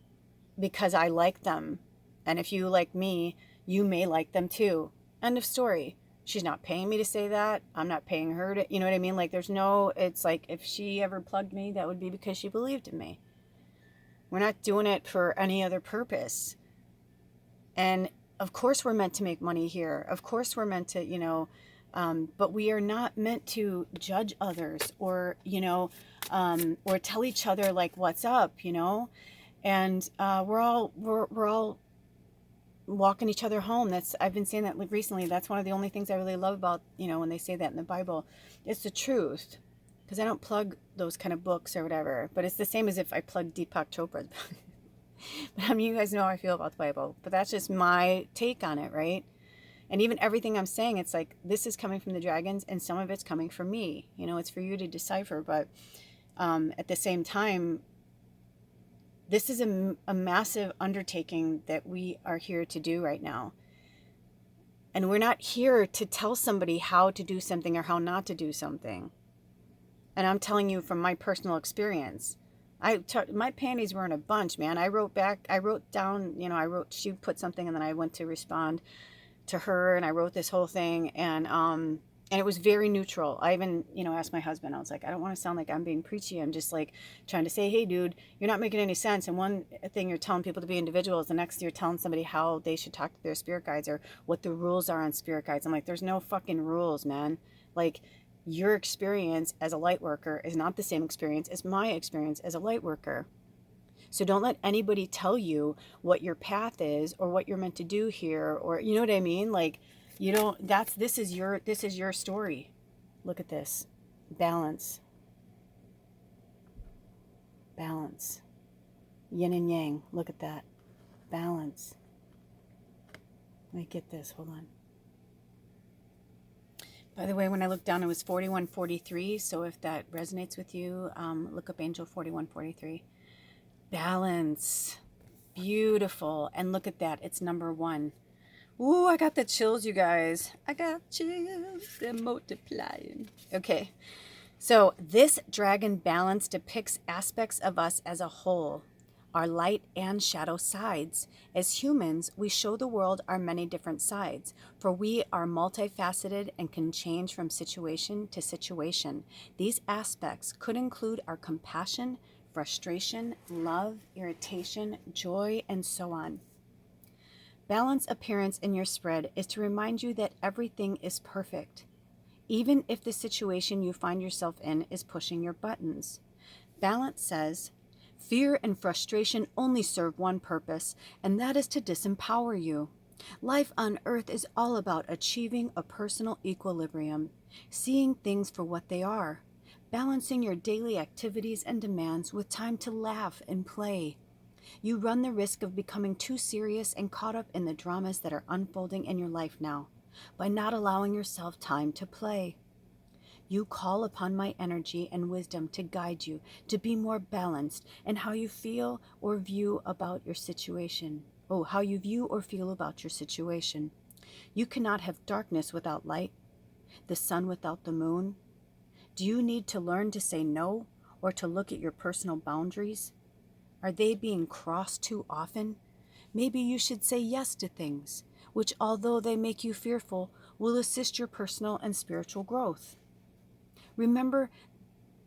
because I like them. And if you like me, you may like them too. End of story. She's not paying me to say that. I'm not paying her to, you know what I mean? Like, it's like, if she ever plugged me, that would be because she believed in me. We're not doing it for any other purpose. And of course we're meant to make money here. Of course we're meant to, you know, but we are not meant to judge others or, you know, or tell each other like what's up, you know. And we're all walking each other home. I've been saying that recently. That's one of the only things I really love about, you know, when they say that in the Bible. It's the truth. Because I don't plug those kind of books or whatever. But it's the same as if I plugged Deepak Chopra. But I mean, you guys know how I feel about the Bible. But that's just my take on it, right? And even everything I'm saying, it's like, this is coming from the dragons, and some of it's coming from me. You know, it's for you to decipher. But at the same time, this is a massive undertaking that we are here to do right now. And we're not here to tell somebody how to do something or how not to do something. And I'm telling you from my personal experience. My panties were in a bunch, man. I wrote down, you know, she put something, and then I went to respond to her, and I wrote this whole thing. And And it was very neutral. I even, asked my husband, I was like, I don't want to sound like I'm being preachy. I'm just like trying to say, hey, dude, you're not making any sense. And one thing you're telling people to be individuals, the next you're telling somebody how they should talk to their spirit guides or what the rules are on spirit guides. I'm like, there's no fucking rules, man. Like, your experience as a light worker is not the same experience as my experience as a light worker. So don't let anybody tell you what your path is or what you're meant to do here, or you know what I mean? Like, you don't, this is your story. Look at this. Balance. Balance. Yin and yang. Look at that. Balance. Let me get this. Hold on. By the way, when I looked down, it was 4143. So if that resonates with you, look up Angel 4143. Balance. Beautiful. And look at that. It's number 1. Ooh, I got the chills, you guys. I got chills. They're multiplying. Okay. So this dragon balance depicts aspects of us as a whole, our light and shadow sides. As humans, we show the world our many different sides, for we are multifaceted and can change from situation to situation. These aspects could include our compassion, frustration, love, irritation, joy, and so on. Balance appearance in your spread is to remind you that everything is perfect, even if the situation you find yourself in is pushing your buttons. Balance says, fear and frustration only serve one purpose, and that is to disempower you. Life on earth is all about achieving a personal equilibrium, seeing things for what they are, balancing your daily activities and demands with time to laugh and play. You run the risk of becoming too serious and caught up in the dramas that are unfolding in your life now, by not allowing yourself time to play. You call upon my energy and wisdom to guide you to be more balanced in how you feel or view about your situation. Oh, how you view or feel about your situation. You cannot have darkness without light, the sun without the moon. Do you need to learn to say no or to look at your personal boundaries? Are they being crossed too often? Maybe you should say yes to things, which, although they make you fearful, will assist your personal and spiritual growth. Remember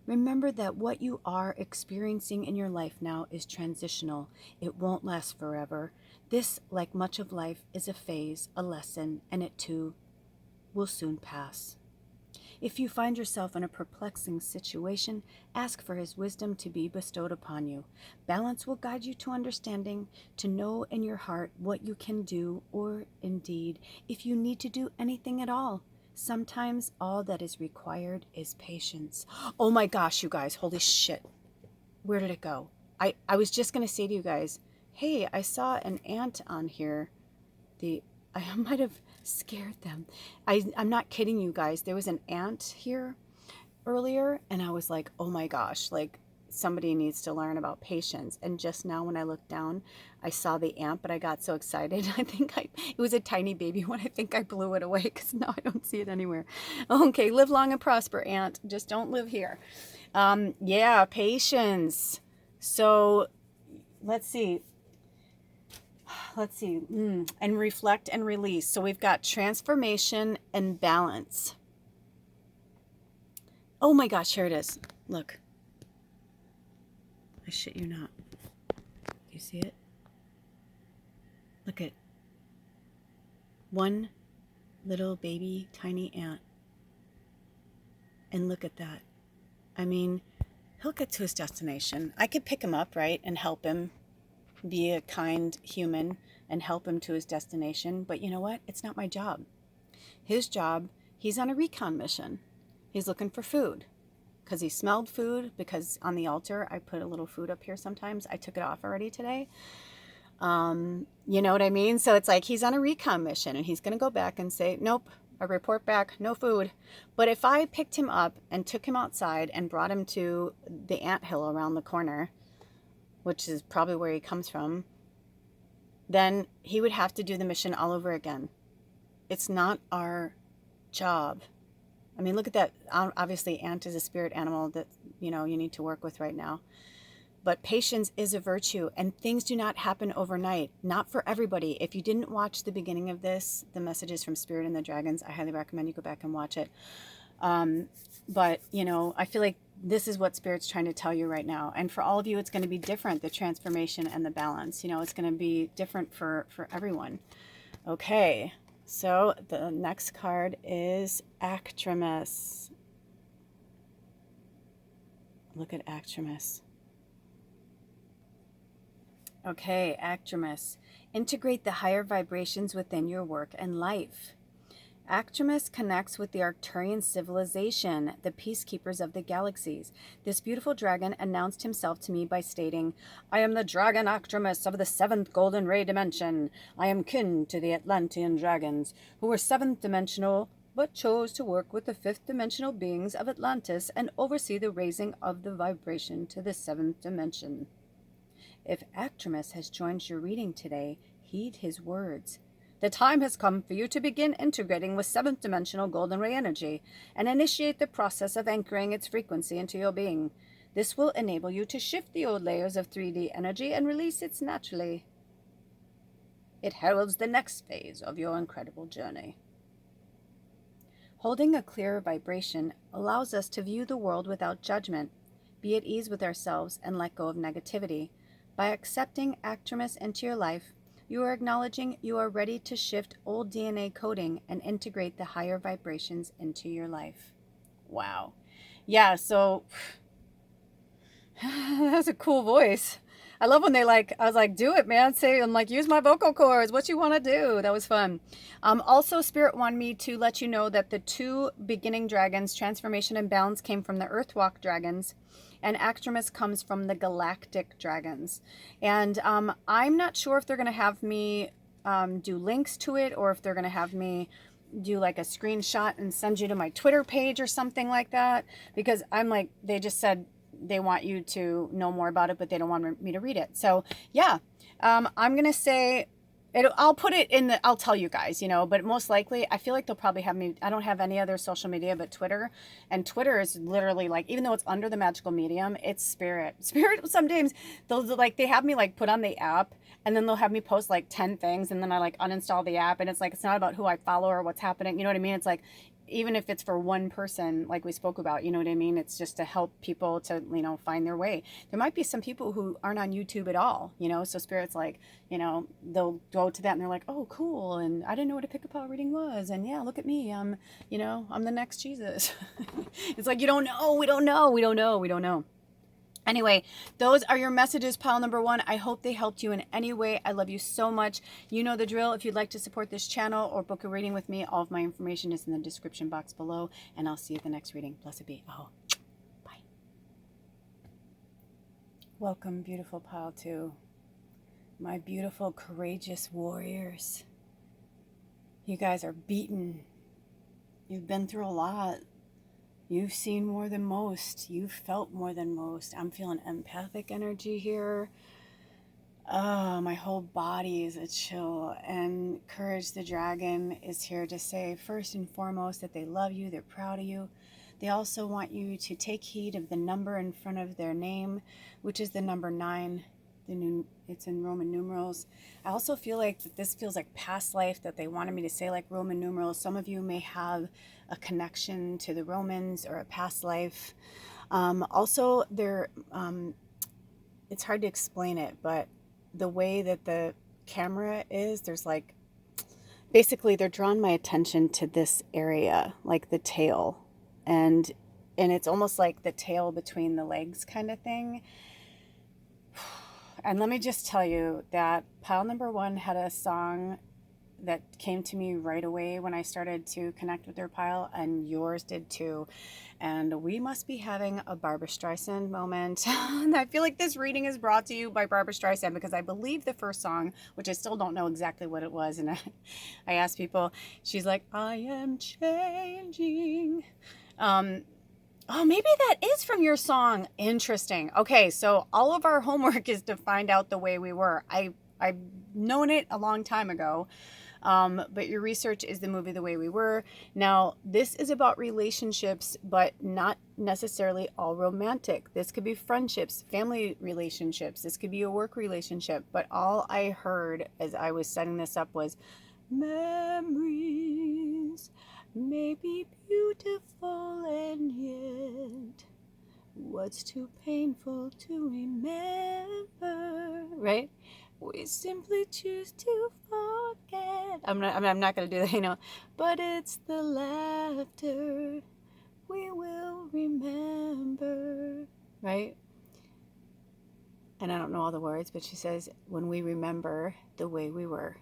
that what you are experiencing in your life now is transitional. It won't last forever. This, like much of life, is a phase, a lesson, and it too will soon pass. If you find yourself in a perplexing situation, ask for his wisdom to be bestowed upon you. Balance will guide you to understanding, to know in your heart what you can do, or indeed, if you need to do anything at all. Sometimes all that is required is patience. Oh my gosh, you guys, holy shit. Where did it go? I was just going to say to you guys, hey, I saw an ant on here. I might have scared them. I'm not kidding you guys. There was an ant here earlier, and I was like, oh my gosh, like somebody needs to learn about patience. And just now when I looked down, I saw the ant, but I got so excited. It was a tiny baby one. I think I blew it away because now I don't see it anywhere. Okay, live long and prosper, ant. Just don't live here. Yeah, patience. So let's see. And reflect and release. So we've got transformation and balance. Oh my gosh, here it is. Look. I shit you not. You see it? Look at one little baby tiny ant. And look at that. I mean, he'll get to his destination. I could pick him up, right, and help him be a kind human and help him to his destination. But you know what? It's not my job. His job, he's on a recon mission. He's looking for food because he smelled food, because on the altar, I put a little food up here sometimes. I took it off already today. You know what I mean? So it's like he's on a recon mission and he's going to go back and say, nope, I report back, no food. But if I picked him up and took him outside and brought him to the anthill around the corner, which is probably where he comes from, then he would have to do the mission all over again. It's not our job. I mean, look at that. Obviously, ant is a spirit animal that, you need to work with right now. But patience is a virtue, and things do not happen overnight. Not for everybody. If you didn't watch the beginning of this, the messages from Spirit and the Dragons, I highly recommend you go back and watch it. But, you know, I feel like this is what Spirit's trying to tell you right now. And for all of you, it's going to be different, the transformation and the balance. You know, it's going to be different for everyone. Okay, so the next card is Actramus. Look at Actramus. Okay, Actramus. Integrate the higher vibrations within your work and life. Actramus connects with the Arcturian civilization, the peacekeepers of the galaxies. This beautiful dragon announced himself to me by stating, I am the dragon Actramus of the 7th Golden Ray dimension. I am kin to the Atlantean dragons, who were 7th dimensional, but chose to work with the 5th dimensional beings of Atlantis and oversee the raising of the vibration to the 7th dimension. If Actramus has joined your reading today, heed his words. The time has come for you to begin integrating with 7th dimensional golden ray energy and initiate the process of anchoring its frequency into your being. This will enable you to shift the old layers of 3D energy and release it naturally. It heralds the next phase of your incredible journey. Holding a clearer vibration allows us to view the world without judgment, be at ease with ourselves, and let go of negativity. By accepting Actramus into your life, you are acknowledging you are ready to shift old DNA coding and integrate the higher vibrations into your life. Wow. Yeah, so that's a cool voice. I love when I was like, do it, man. I'm like, use my vocal cords. What you want to do? That was fun. Also, Spirit wanted me to let you know that the 2 beginning dragons, Transformation and Balance, came from the Earthwalk dragons, and Actramus comes from the Galactic dragons. And I'm not sure if they're going to have me do links to it, or if they're going to have me do like a screenshot and send you to my Twitter page or something like that, because I'm like, they just said they want you to know more about it, but they don't want me to read it. So yeah, I'm going to say I'll put it in I'll tell you guys, you know, but most likely I feel like they'll probably have me. I don't have any other social media but Twitter, and Twitter is literally like, even though it's under the magical medium, it's Spirit. Sometimes they have me like put on the app, and then they'll have me post like 10 things, and then I like uninstall the app, and it's like, it's not about who I follow or what's happening. You know what I mean? It's like, even if it's for one person, like we spoke about, you know what I mean? It's just to help people to, you know, find their way. There might be some people who aren't on YouTube at all, you know? So Spirit's like, you know, they'll go to that and they're like, oh, cool. And I didn't know what a pick-a-paw reading was. And yeah, look at me. I'm the next Jesus. It's like, you don't know. We don't know. Anyway, those are your messages, pile number 1. I hope they helped you in any way. I love you so much. You know the drill. If you'd like to support this channel or book a reading with me, all of my information is in the description box below. And I'll see you at the next reading. Blessed be. Oh, bye. Welcome, beautiful pile 2. My beautiful, courageous warriors. You guys are beaten. You've been through a lot. You've seen more than most. You've felt more than most. I'm feeling empathic energy here. Oh, my whole body is a chill. And Courage the Dragon is here to say, first and foremost, that they love you. They're proud of you. They also want you to take heed of the number in front of their name, which is the number 9. It's in Roman numerals. I also feel like that this feels like past life, that they wanted me to say like Roman numerals. Some of you may have a connection to the Romans or a past life. Also, it's hard to explain it, but the way that the camera is, there's like, basically they're drawing my attention to this area, like the tail, and it's almost like the tail between the legs kind of thing. And let me just tell you that pile number 1 had a song that came to me right away when I started to connect with their pile, and yours did too. And we must be having a Barbra Streisand moment. And I feel like this reading is brought to you by Barbra Streisand, because I believe the first song, which I still don't know exactly what it was, and I asked people, she's like, I am changing. Oh, maybe that is from your song. Interesting. Okay, so all of our homework is to find out the way we were. I've known it a long time ago. But your research is the movie The Way We Were. Now, this is about relationships, but not necessarily all romantic. This could be friendships, family relationships. This could be a work relationship. But all I heard as I was setting this up was memories may be beautiful, and yet what's too painful to remember, right? We simply choose to forget. I'm not going to do that, but it's the laughter we will remember, right? And I don't know all the words, but she says, when we remember the way we were.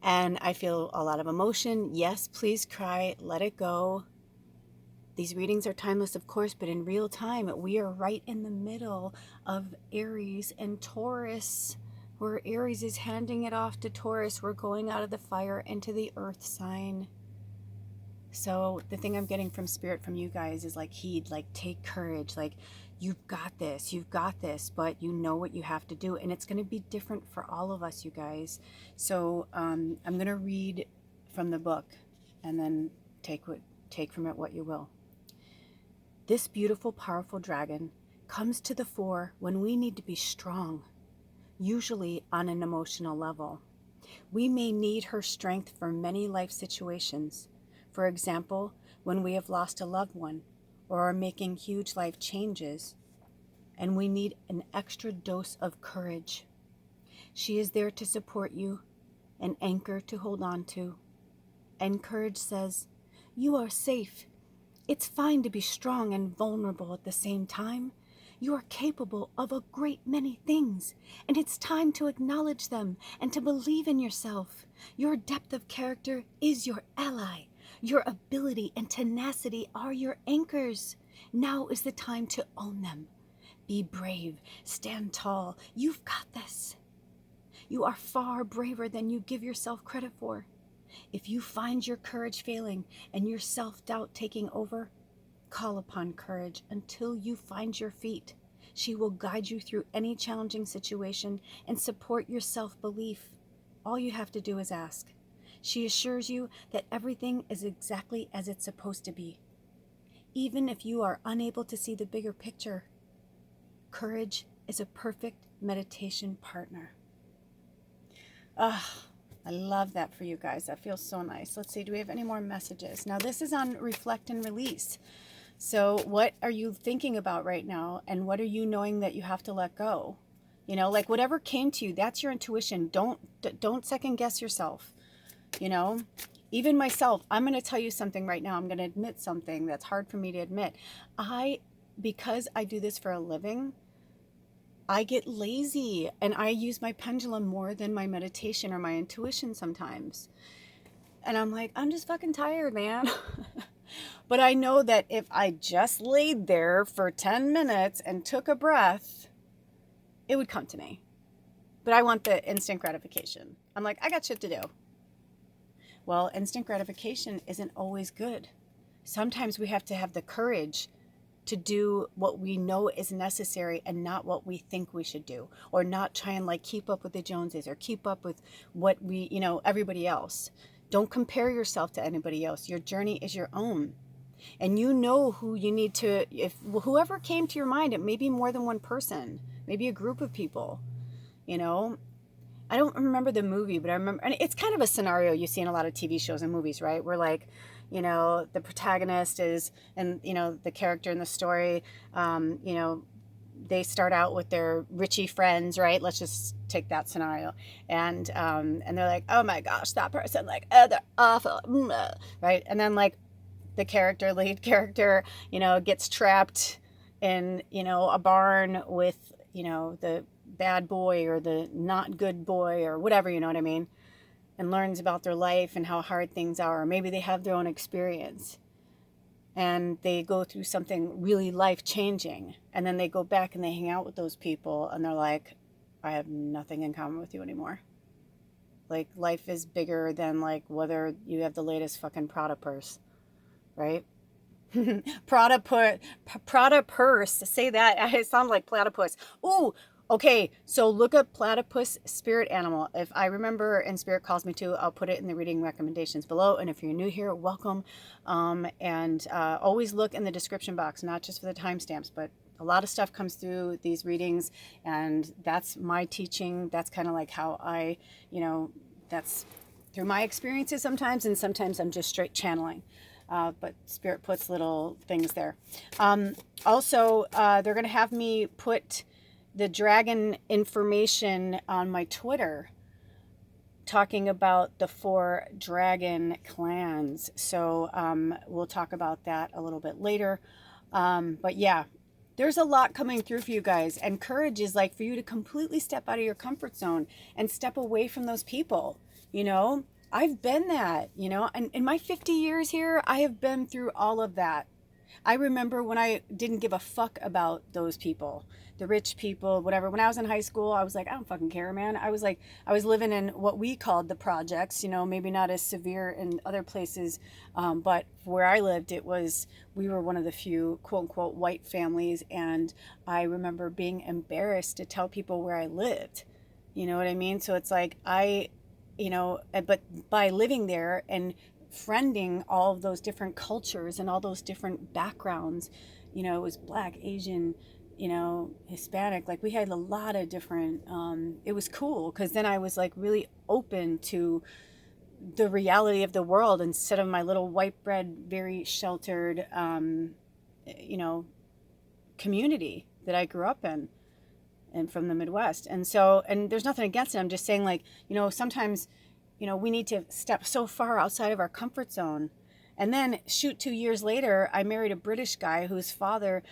And I feel a lot of emotion. Yes, please cry, let it go. These readings are timeless, of course, but in real time, we are right in the middle of Aries and Taurus, where Aries is handing it off to Taurus. We're going out of the fire into the earth sign. So the thing I'm getting from Spirit from you guys is like, heed, like, take courage, like, you've got this, but you know what you have to do. And it's going to be different for all of us, you guys. So I'm going to read from the book and then take from it what you will. This beautiful, powerful dragon comes to the fore when we need to be strong, usually on an emotional level. We may need her strength for many life situations. For example, when we have lost a loved one or are making huge life changes, and we need an extra dose of courage. She is there to support you, an anchor to hold on to. And courage says, you are safe. It's fine to be strong and vulnerable at the same time. You are capable of a great many things, and it's time to acknowledge them and to believe in yourself. Your depth of character is your ally. Your ability and tenacity are your anchors. Now is the time to own them. Be brave. Stand tall. You've got this. You are far braver than you give yourself credit for. If you find your courage failing and your self-doubt taking over, call upon courage until you find your feet. She will guide you through any challenging situation and support your self-belief. All you have to do is ask. She assures you that everything is exactly as it's supposed to be. Even if you are unable to see the bigger picture, courage is a perfect meditation partner. I love that for you guys. That feels so nice. Let's see, do we have any more messages? Now, this is on Reflect and Release. So what are you thinking about right now? And what are you knowing that you have to let go? Like whatever came to you, that's your intuition. Don't second guess yourself. Even myself, I'm going to tell you something right now. I'm going to admit something that's hard for me to admit. Because I do this for a living, I get lazy and I use my pendulum more than my meditation or my intuition sometimes. And I'm like, I'm just fucking tired, man. But I know that if I just laid there for 10 minutes and took a breath, it would come to me. But I want the instant gratification. I'm like, I got shit to do. Well, instant gratification isn't always good. Sometimes we have to have the courage to do what we know is necessary and not what we think we should do, or not try and like keep up with the Joneses or keep up with what everybody else. Don't compare yourself to anybody else. Your journey is your own. And you know who you need to, if whoever came to your mind, it may be more than one person, maybe a group of people, I don't remember the movie, but I remember, and it's kind of a scenario you see in a lot of TV shows and movies, right? Where like, the protagonist is, and, the character in the story, they start out with their Richie friends, right? Let's just take that scenario. And they're like, oh my gosh, that person, like, oh, they're awful, right? And then like the lead character, gets trapped in, a barn with, the bad boy or the not good boy or whatever, you know what I mean? And learns about their life and how hard things are. Or maybe they have their own experience and they go through something really life-changing. And then they go back and they hang out with those people and they're like, I have nothing in common with you anymore. Like, life is bigger than like whether you have the latest fucking Prada purse, right? Prada purse. Say that. It sounds like platypus. Ooh, Okay, so look up platypus spirit animal. If I remember and spirit calls me to, I'll put it in the reading recommendations below. And if you're new here, welcome. And always look in the description box, not just for the timestamps, but a lot of stuff comes through these readings, and that's my teaching. That's kind of like how I, that's through my experiences sometimes, and sometimes I'm just straight channeling. But spirit puts little things there. Also, they're going to have me put the dragon information on my Twitter, talking about the 4 dragon clans. So we'll talk about that a little bit later. But yeah, there's a lot coming through for you guys. And courage is like for you to completely step out of your comfort zone and step away from those people. I've been that, and in my 50 years here, I have been through all of that. I remember when I didn't give a fuck about those people, the rich people, whatever. When I was in high school, I was like, I don't fucking care, man. I was living in what we called the projects, maybe not as severe in other places. But where I lived, we were one of the few quote unquote white families. And I remember being embarrassed to tell people where I lived. You know what I mean? So it's like but by living there and friending all of those different cultures and all those different backgrounds, it was Black, Asian, Hispanic, like we had a lot of different, it was cool because then I was like really open to the reality of the world instead of my little white bread, very sheltered, community that I grew up in and from the Midwest. And there's nothing against it. I'm just saying, like, sometimes, we need to step so far outside of our comfort zone. And then 2 years later, I married a British guy whose father,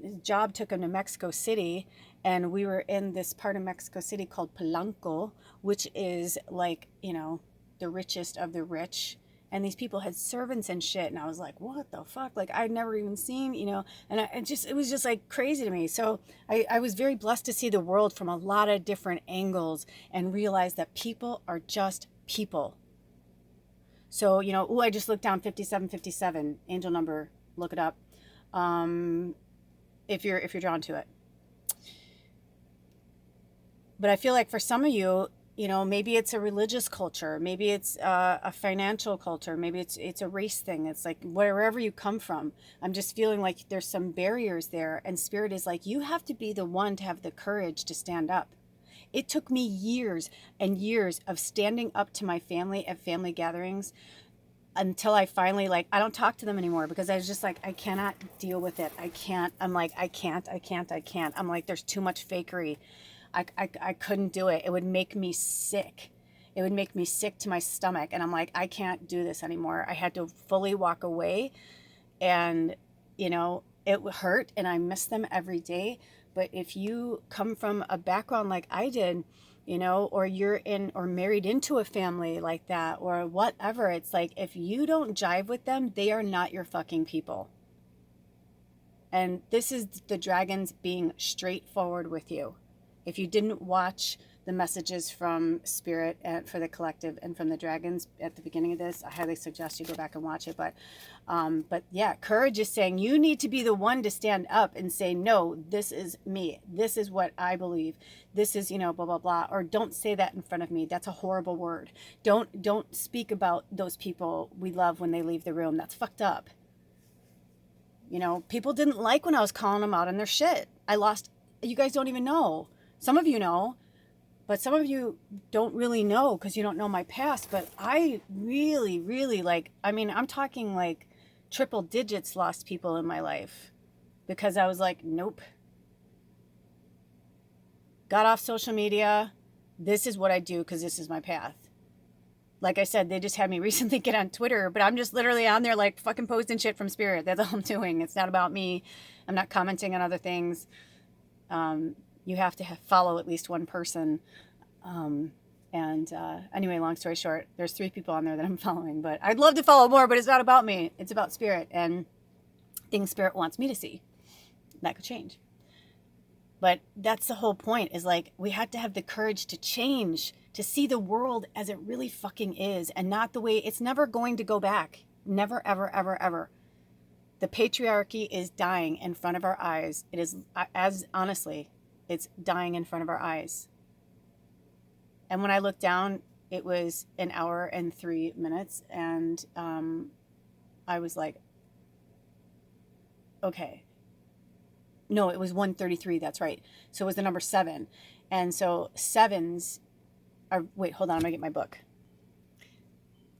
his job took him to Mexico City. And we were in this part of Mexico City called Polanco, which is like, the richest of the rich. And these people had servants and shit. And I was like, what the fuck? Like, I'd never even seen, and it was just like crazy to me. So I was very blessed to see the world from a lot of different angles and realize that people are just people. So, I just looked down 5757, angel number, look it up. If you're drawn to it. But I feel like for some of you, maybe it's a religious culture, maybe it's a financial culture, maybe it's a race thing. It's like wherever you come from, I'm just feeling like there's some barriers there. And spirit is like, you have to be the one to have the courage to stand up. It took me years and years of standing up to my family at family gatherings until I finally, I don't talk to them anymore because I was just like, I cannot deal with it. I can't. I'm like, I can't. I'm like, there's too much fakery. I couldn't do it. It would make me sick. It would make me sick to my stomach. And I'm like, I can't do this anymore. I had to fully walk away, and, it hurt and I miss them every day. But if you come from a background like I did, or you're in or married into a family like that or whatever, it's like, if you don't jive with them, they are not your fucking people. And this is the dragons being straightforward with you. If you didn't watch the messages from Spirit and for the collective and from the dragons at the beginning of this, I highly suggest you go back and watch it. But yeah, courage is saying you need to be the one to stand up and say, no, this is me. This is what I believe. This is, blah, blah, blah. Or don't say that in front of me. That's a horrible word. Don't speak about those people we love when they leave the room. That's fucked up. People didn't like when I was calling them out on their shit. You guys don't even know. Some of you know, but some of you don't really know because you don't know my past. But I really, really I'm talking like triple digits lost people in my life because I was like, nope. Got off social media. This is what I do because this is my path. Like I said, they just had me recently get on Twitter, but I'm just literally on there like fucking posting shit from Spirit. That's all I'm doing. It's not about me. I'm not commenting on other things. You have to follow at least one person. Anyway, long story short, there's 3 people on there that I'm following, but I'd love to follow more, but it's not about me. It's about Spirit and things Spirit wants me to see. That could change. But that's the whole point, is like, we have to have the courage to change, to see the world as it really fucking is and not the way it's never going to go back. Never, ever, ever, ever. The patriarchy is dying in front of our eyes. It is, as honestly, It's dying in front of our eyes. And when I looked down, it was an hour and 3 minutes. And I was like, okay. No, it was 1:33. That's right. So it was the number 7. And so sevens are, wait, hold on. I'm going to get my book.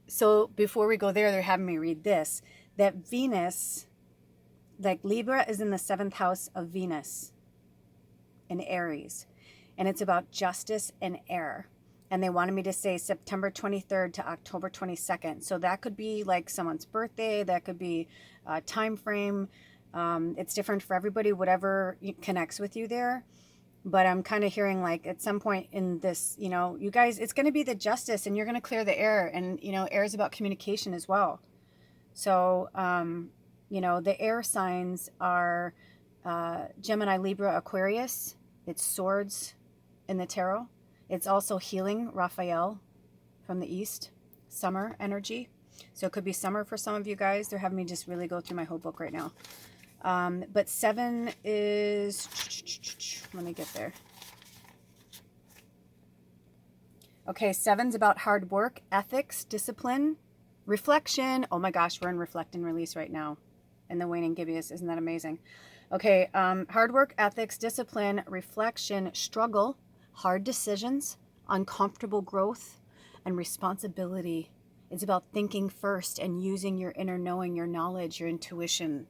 So before we go there, they're having me read this, that Venus, like Libra is in the 7th house of Venus in Aries. And it's about justice and air. And they wanted me to say September 23rd to October 22nd. So that could be like someone's birthday. That could be a time frame. It's different for everybody, whatever connects with you there. But I'm kind of hearing like at some point in this, you know, you guys, it's going to be the justice and you're going to clear the air. And, you know, air is about communication as well. So, you know, the air signs are Gemini, Libra, Aquarius. It's swords in the tarot. It's also healing, Raphael from the east, summer energy. So it could be summer for some of you guys. They're having me just really go through my whole book right now. But 7 is, let me get there. Okay, 7's about hard work, ethics, discipline, reflection. Oh my gosh, we're in reflect and release right now in the waning gibbous. Isn't that amazing? Okay, hard work, ethics, discipline, reflection, struggle, hard decisions, uncomfortable growth, and responsibility. It's about thinking first and using your inner knowing, your knowledge, your intuition.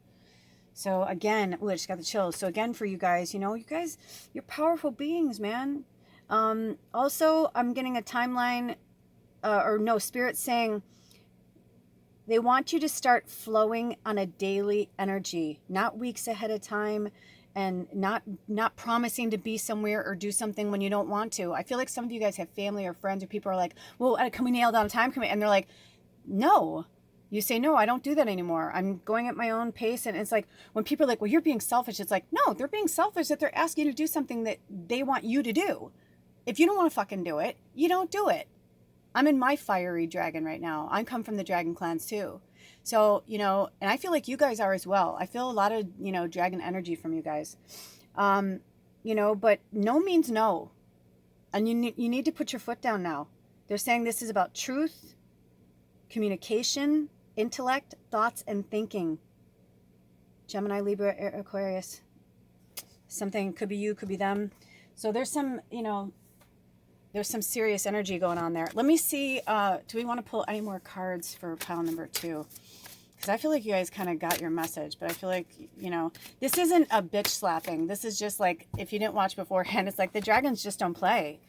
So again, I just got the chills. So again, for you guys, you know, you guys, you're powerful beings, man. Also, I'm getting a timeline, Spirit saying they want you to start flowing on a daily energy, not weeks ahead of time, and not promising to be somewhere or do something when you don't want to. I feel like some of you guys have family or friends or people are like, well, can we nail down time? And they're like, no. You say, no, I don't do that anymore. I'm going at my own pace. And it's like, when people are like, well, you're being selfish. It's like, no, they're being selfish that they're asking you to do something that they want you to do. If you don't want to fucking do it, you don't do it. I'm in my fiery dragon right now. I come from the dragon clans too. So, you know, and I feel like you guys are as well. I feel a lot of, you know, dragon energy from you guys. You know, but no means no. And you need to put your foot down now. They're saying this is about truth, communication, intellect, thoughts, and thinking. Gemini, Libra, Aquarius. Something could be you, could be them. So there's some, you know, there's some serious energy going on there. Let me see, do we want to pull any more cards for pile number 2? Because I feel like you guys kind of got your message, but I feel like, you know, this isn't a bitch slapping. This is just like, if you didn't watch beforehand, it's like the dragons just don't play.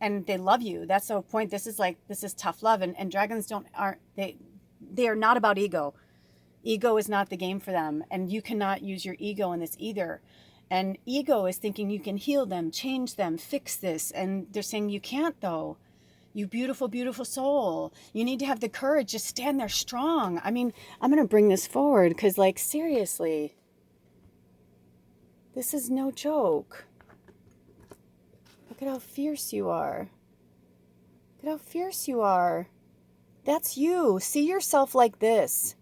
And they love you. That's the point. This is tough love. And dragons they are not about ego. Ego is not the game for them. And you cannot use your ego in this either. And ego is thinking you can heal them, change them, fix this. And they're saying you can't though. You beautiful, beautiful soul. You need to have the courage. Just stand there strong. I mean, I'm going to bring this forward because, like, seriously, this is no joke. Look at how fierce you are. Look at how fierce you are. That's you. See yourself like this.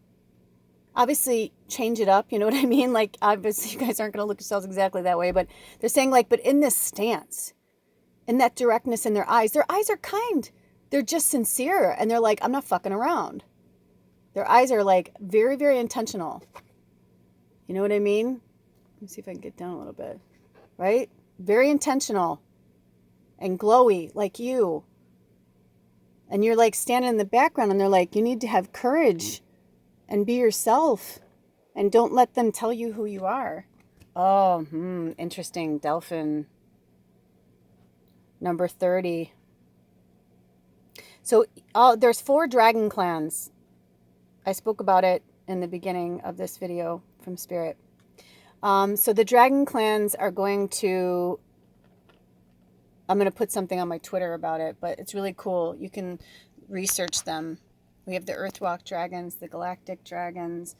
Obviously, change it up. You know what I mean? Like, obviously, you guys aren't going to look yourselves exactly that way, but they're saying, like, but in this stance, in that directness in their eyes are kind. They're just sincere. And they're like, I'm not fucking around. Their eyes are like very, very intentional. You know what I mean? Let me see if I can get down a little bit. Right? Very intentional and glowy like you. And you're like standing in the background and they're like, you need to have courage and be yourself. And don't let them tell you who you are. Oh, interesting. Delphin. Number 30. So there's 4 dragon clans. I spoke about it in the beginning of this video from Spirit. So the dragon clans are going to, I'm going to put something on my Twitter about it, but it's really cool. You can research them. We have the Earthwalk dragons, the galactic dragons.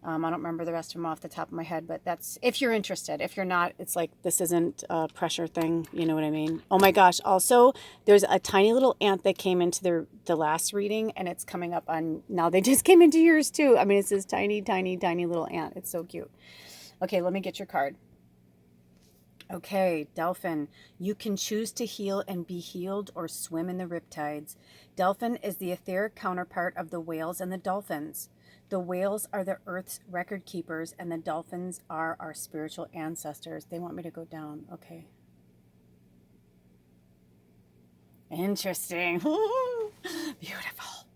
I don't remember the rest of them off the top of my head, but that's, if you're interested. If you're not, it's like, this isn't a pressure thing. You know what I mean? Oh my gosh. Also, there's a tiny little ant that came into the last reading, and it's coming up on, now they just came into yours too. I mean, it's this tiny, tiny, tiny little ant. It's so cute. Okay, let me get your card. Okay, Delphin, you can choose to heal and be healed or swim in the riptides. Delphin is the etheric counterpart of the whales and the dolphins. The whales are the earth's record keepers, and the dolphins are our spiritual ancestors. They want me to go down. Okay. Interesting. Beautiful.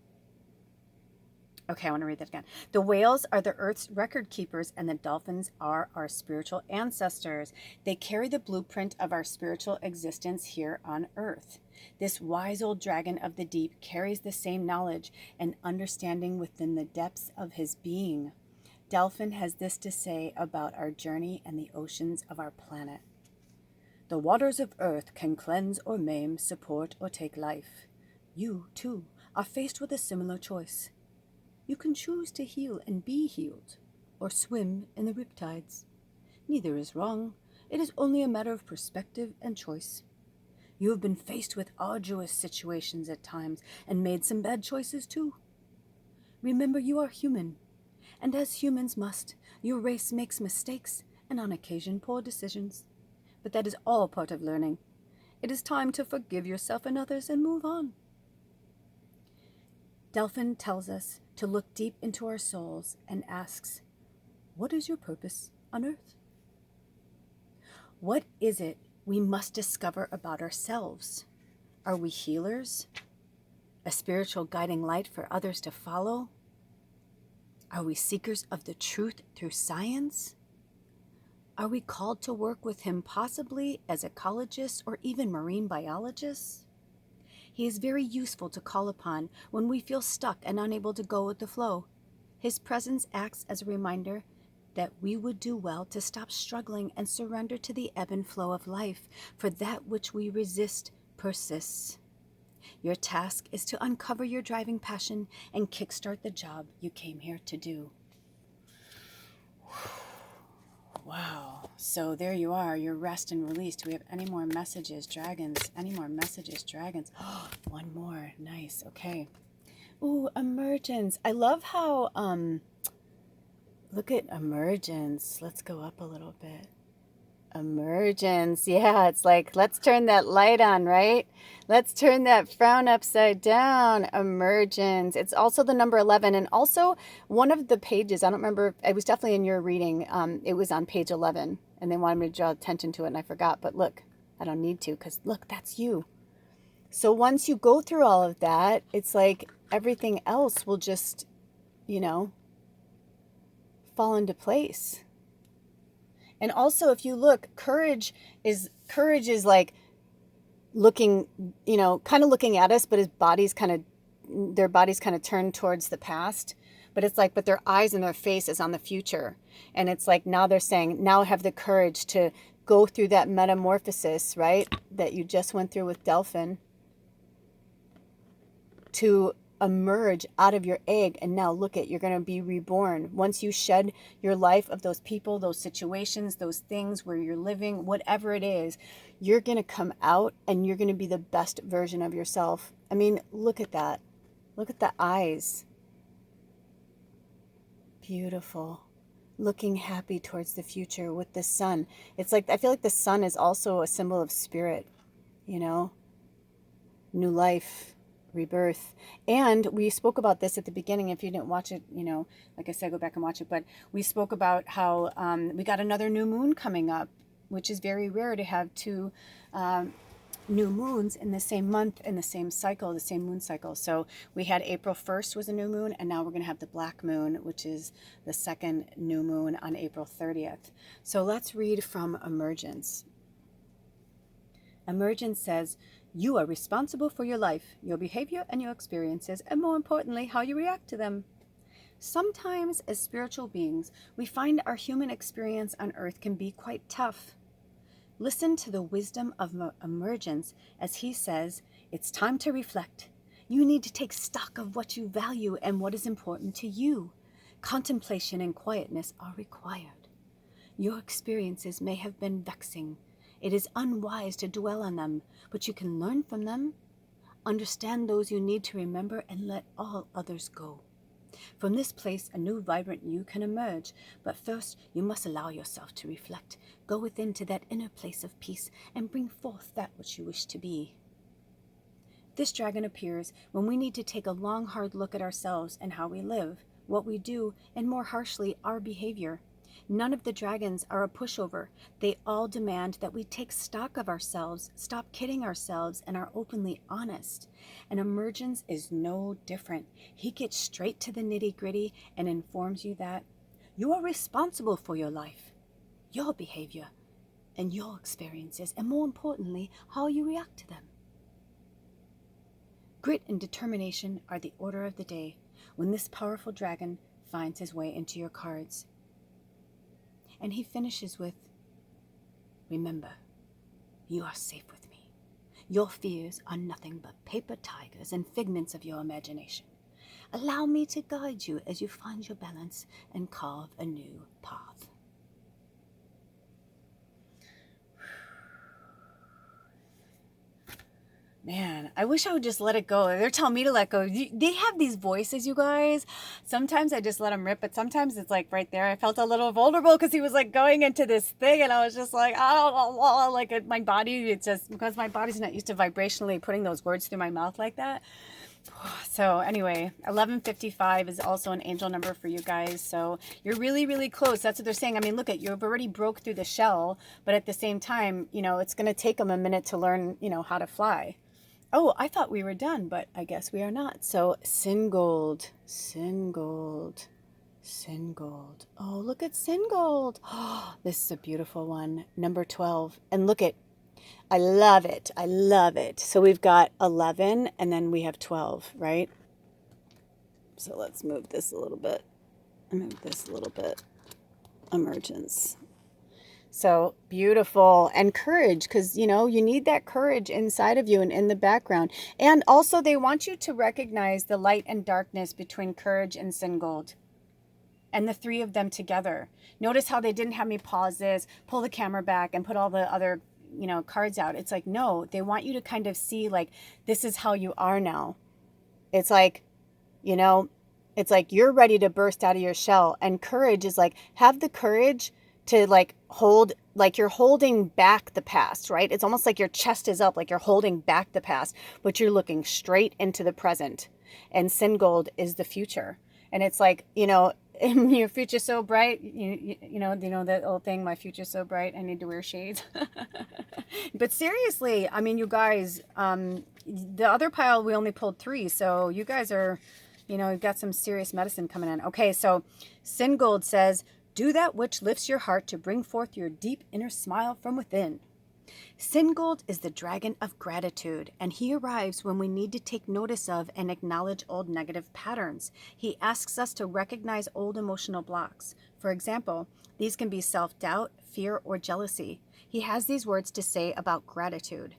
Okay, I want to read that again. The whales are the Earth's record keepers, and the dolphins are our spiritual ancestors. They carry the blueprint of our spiritual existence here on Earth. This wise old dragon of the deep carries the same knowledge and understanding within the depths of his being. Delphin has this to say about our journey and the oceans of our planet. The waters of Earth can cleanse or maim, support or take life. You, too, are faced with a similar choice. You can choose to heal and be healed, or swim in the riptides. Neither is wrong. It is only a matter of perspective and choice. You have been faced with arduous situations at times and made some bad choices too. Remember, you are human, and as humans must, your race makes mistakes and on occasion poor decisions. But that is all part of learning. It is time to forgive yourself and others and move on. Delphin tells us to look deep into our souls and asks, what is your purpose on Earth? What is it we must discover about ourselves? Are we healers? A spiritual guiding light for others to follow? Are we seekers of the truth through science? Are we called to work with him possibly as ecologists or even marine biologists? He is very useful to call upon when we feel stuck and unable to go with the flow. His presence acts as a reminder that we would do well to stop struggling and surrender to the ebb and flow of life, for that which we resist persists. Your task is to uncover your driving passion and kickstart the job you came here to do. Wow. So there you are, your rest and release. Do we have any more messages, dragons? Any more messages, dragons? Oh, one more. Nice. Okay. Ooh, emergence. I love how, look at emergence. Let's go up a little bit. Emergence. Yeah, it's like, let's turn that light on, right? Let's turn that frown upside down. Emergence. It's also the number 11. And also one of the pages, I don't remember, it was definitely in your reading. It was on page 11 and they wanted me to draw attention to it and I forgot, but look, I don't need to because look, that's you. So once you go through all of that, it's like everything else will just, fall into place. And also, if you look, courage is like looking, kind of looking at us, but their bodies kind of turned towards the past. But it's like, but their eyes and their face is on the future. And it's like, now they're saying, now have the courage to go through that metamorphosis, right? That you just went through with Delphin, to emerge out of your egg, and now look at, you're going to be reborn. Once you shed your life of those people, those situations, those things where you're living, whatever it is, you're going to come out and you're going to be the best version of yourself. I mean, look at that. Look at the eyes. Beautiful. Looking happy towards the future with the sun. It's like, I feel like the sun is also a symbol of spirit, new life, rebirth. And we spoke about this at the beginning. If you didn't watch it, like I said, go back and watch it. But we spoke about how we got another new moon coming up, which is very rare to have two new moons in the same month, in the same cycle, the same moon cycle. So we had April 1st was a new moon, and now we're going to have the black moon, which is the second new moon on April 30th. So let's read from Emergence. Emergence says, you are responsible for your life, your behavior, and your experiences, and more importantly, how you react to them. Sometimes, as spiritual beings, we find our human experience on Earth can be quite tough. Listen to the wisdom of Emergence as he says, it's time to reflect. You need to take stock of what you value and what is important to you. Contemplation and quietness are required. Your experiences may have been vexing. It is unwise to dwell on them, but you can learn from them. Understand those you need to remember and let all others go. From this place, a new vibrant you can emerge, but first you must allow yourself to reflect. Go within to that inner place of peace and bring forth that which you wish to be. This dragon appears when we need to take a long, hard look at ourselves and how we live, what we do, and more harshly, our behavior. None of the dragons are a pushover. They all demand that we take stock of ourselves, stop kidding ourselves, and are openly honest. And emergence is no different. He gets straight to the nitty-gritty and informs you that you are responsible for your life, your behavior, and your experiences, and more importantly, how you react to them. Grit and determination are the order of the day when this powerful dragon finds his way into your cards. And he finishes with, remember, you are safe with me. Your fears are nothing but paper tigers and figments of your imagination. Allow me to guide you as you find your balance and carve a new path. Man, I wish I would just let it go. They're telling me to let go. They have these voices, you guys. Sometimes I just let them rip, but sometimes it's like right there. I felt a little vulnerable because he was like going into this thing, and I was just like, oh, like my body. It's just because my body's not used to vibrationally putting those words through my mouth like that. So anyway, 1155 is also an angel number for you guys. So you're really, really close. That's what they're saying. I mean, look you've already broke through the shell, but at the same time, it's going to take them a minute to learn, how to fly. Oh, I thought we were done, but I guess we are not. So Singold. Oh, look at Singold. Oh, this is a beautiful one. Number 12. And look at, I love it. So we've got 11 and then we have 12, right? So let's move this a little bit. Emergence. So beautiful. And courage, because, you need that courage inside of you and in the background. And also they want you to recognize the light and darkness between courage and Singold and the three of them together. Notice how they didn't have me pause this, pull the camera back and put all the other, cards out. It's like, no, they want you to kind of see like, this is how you are now. It's like, it's like you're ready to burst out of your shell. And courage is like, have the courage to like hold, like you're holding back the past, right? It's almost like your chest is up, like you're holding back the past, but you're looking straight into the present. And Singold is the future. And it's like, your future's so bright, you know that old thing, my future's so bright, I need to wear shades. But seriously, I mean, you guys, the other pile, we only pulled 3. So you guys are, you've got some serious medicine coming in. Okay, so Singold says, do that which lifts your heart to bring forth your deep inner smile from within. Singold is the dragon of gratitude, and he arrives when we need to take notice of and acknowledge old negative patterns. He asks us to recognize old emotional blocks. For example, these can be self-doubt, fear, or jealousy. He has these words to say about gratitude.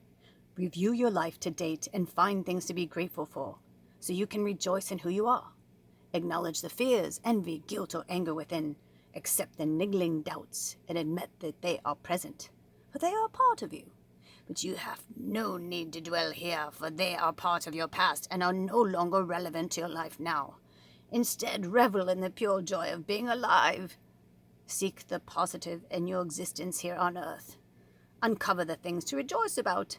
Review your life to date and find things to be grateful for, so you can rejoice in who you are. Acknowledge the fears, envy, guilt, or anger within. Accept the niggling doubts and admit that they are present, for they are part of you. But you have no need to dwell here, for they are part of your past and are no longer relevant to your life now. Instead, revel in the pure joy of being alive. Seek the positive in your existence here on earth. Uncover the things to rejoice about.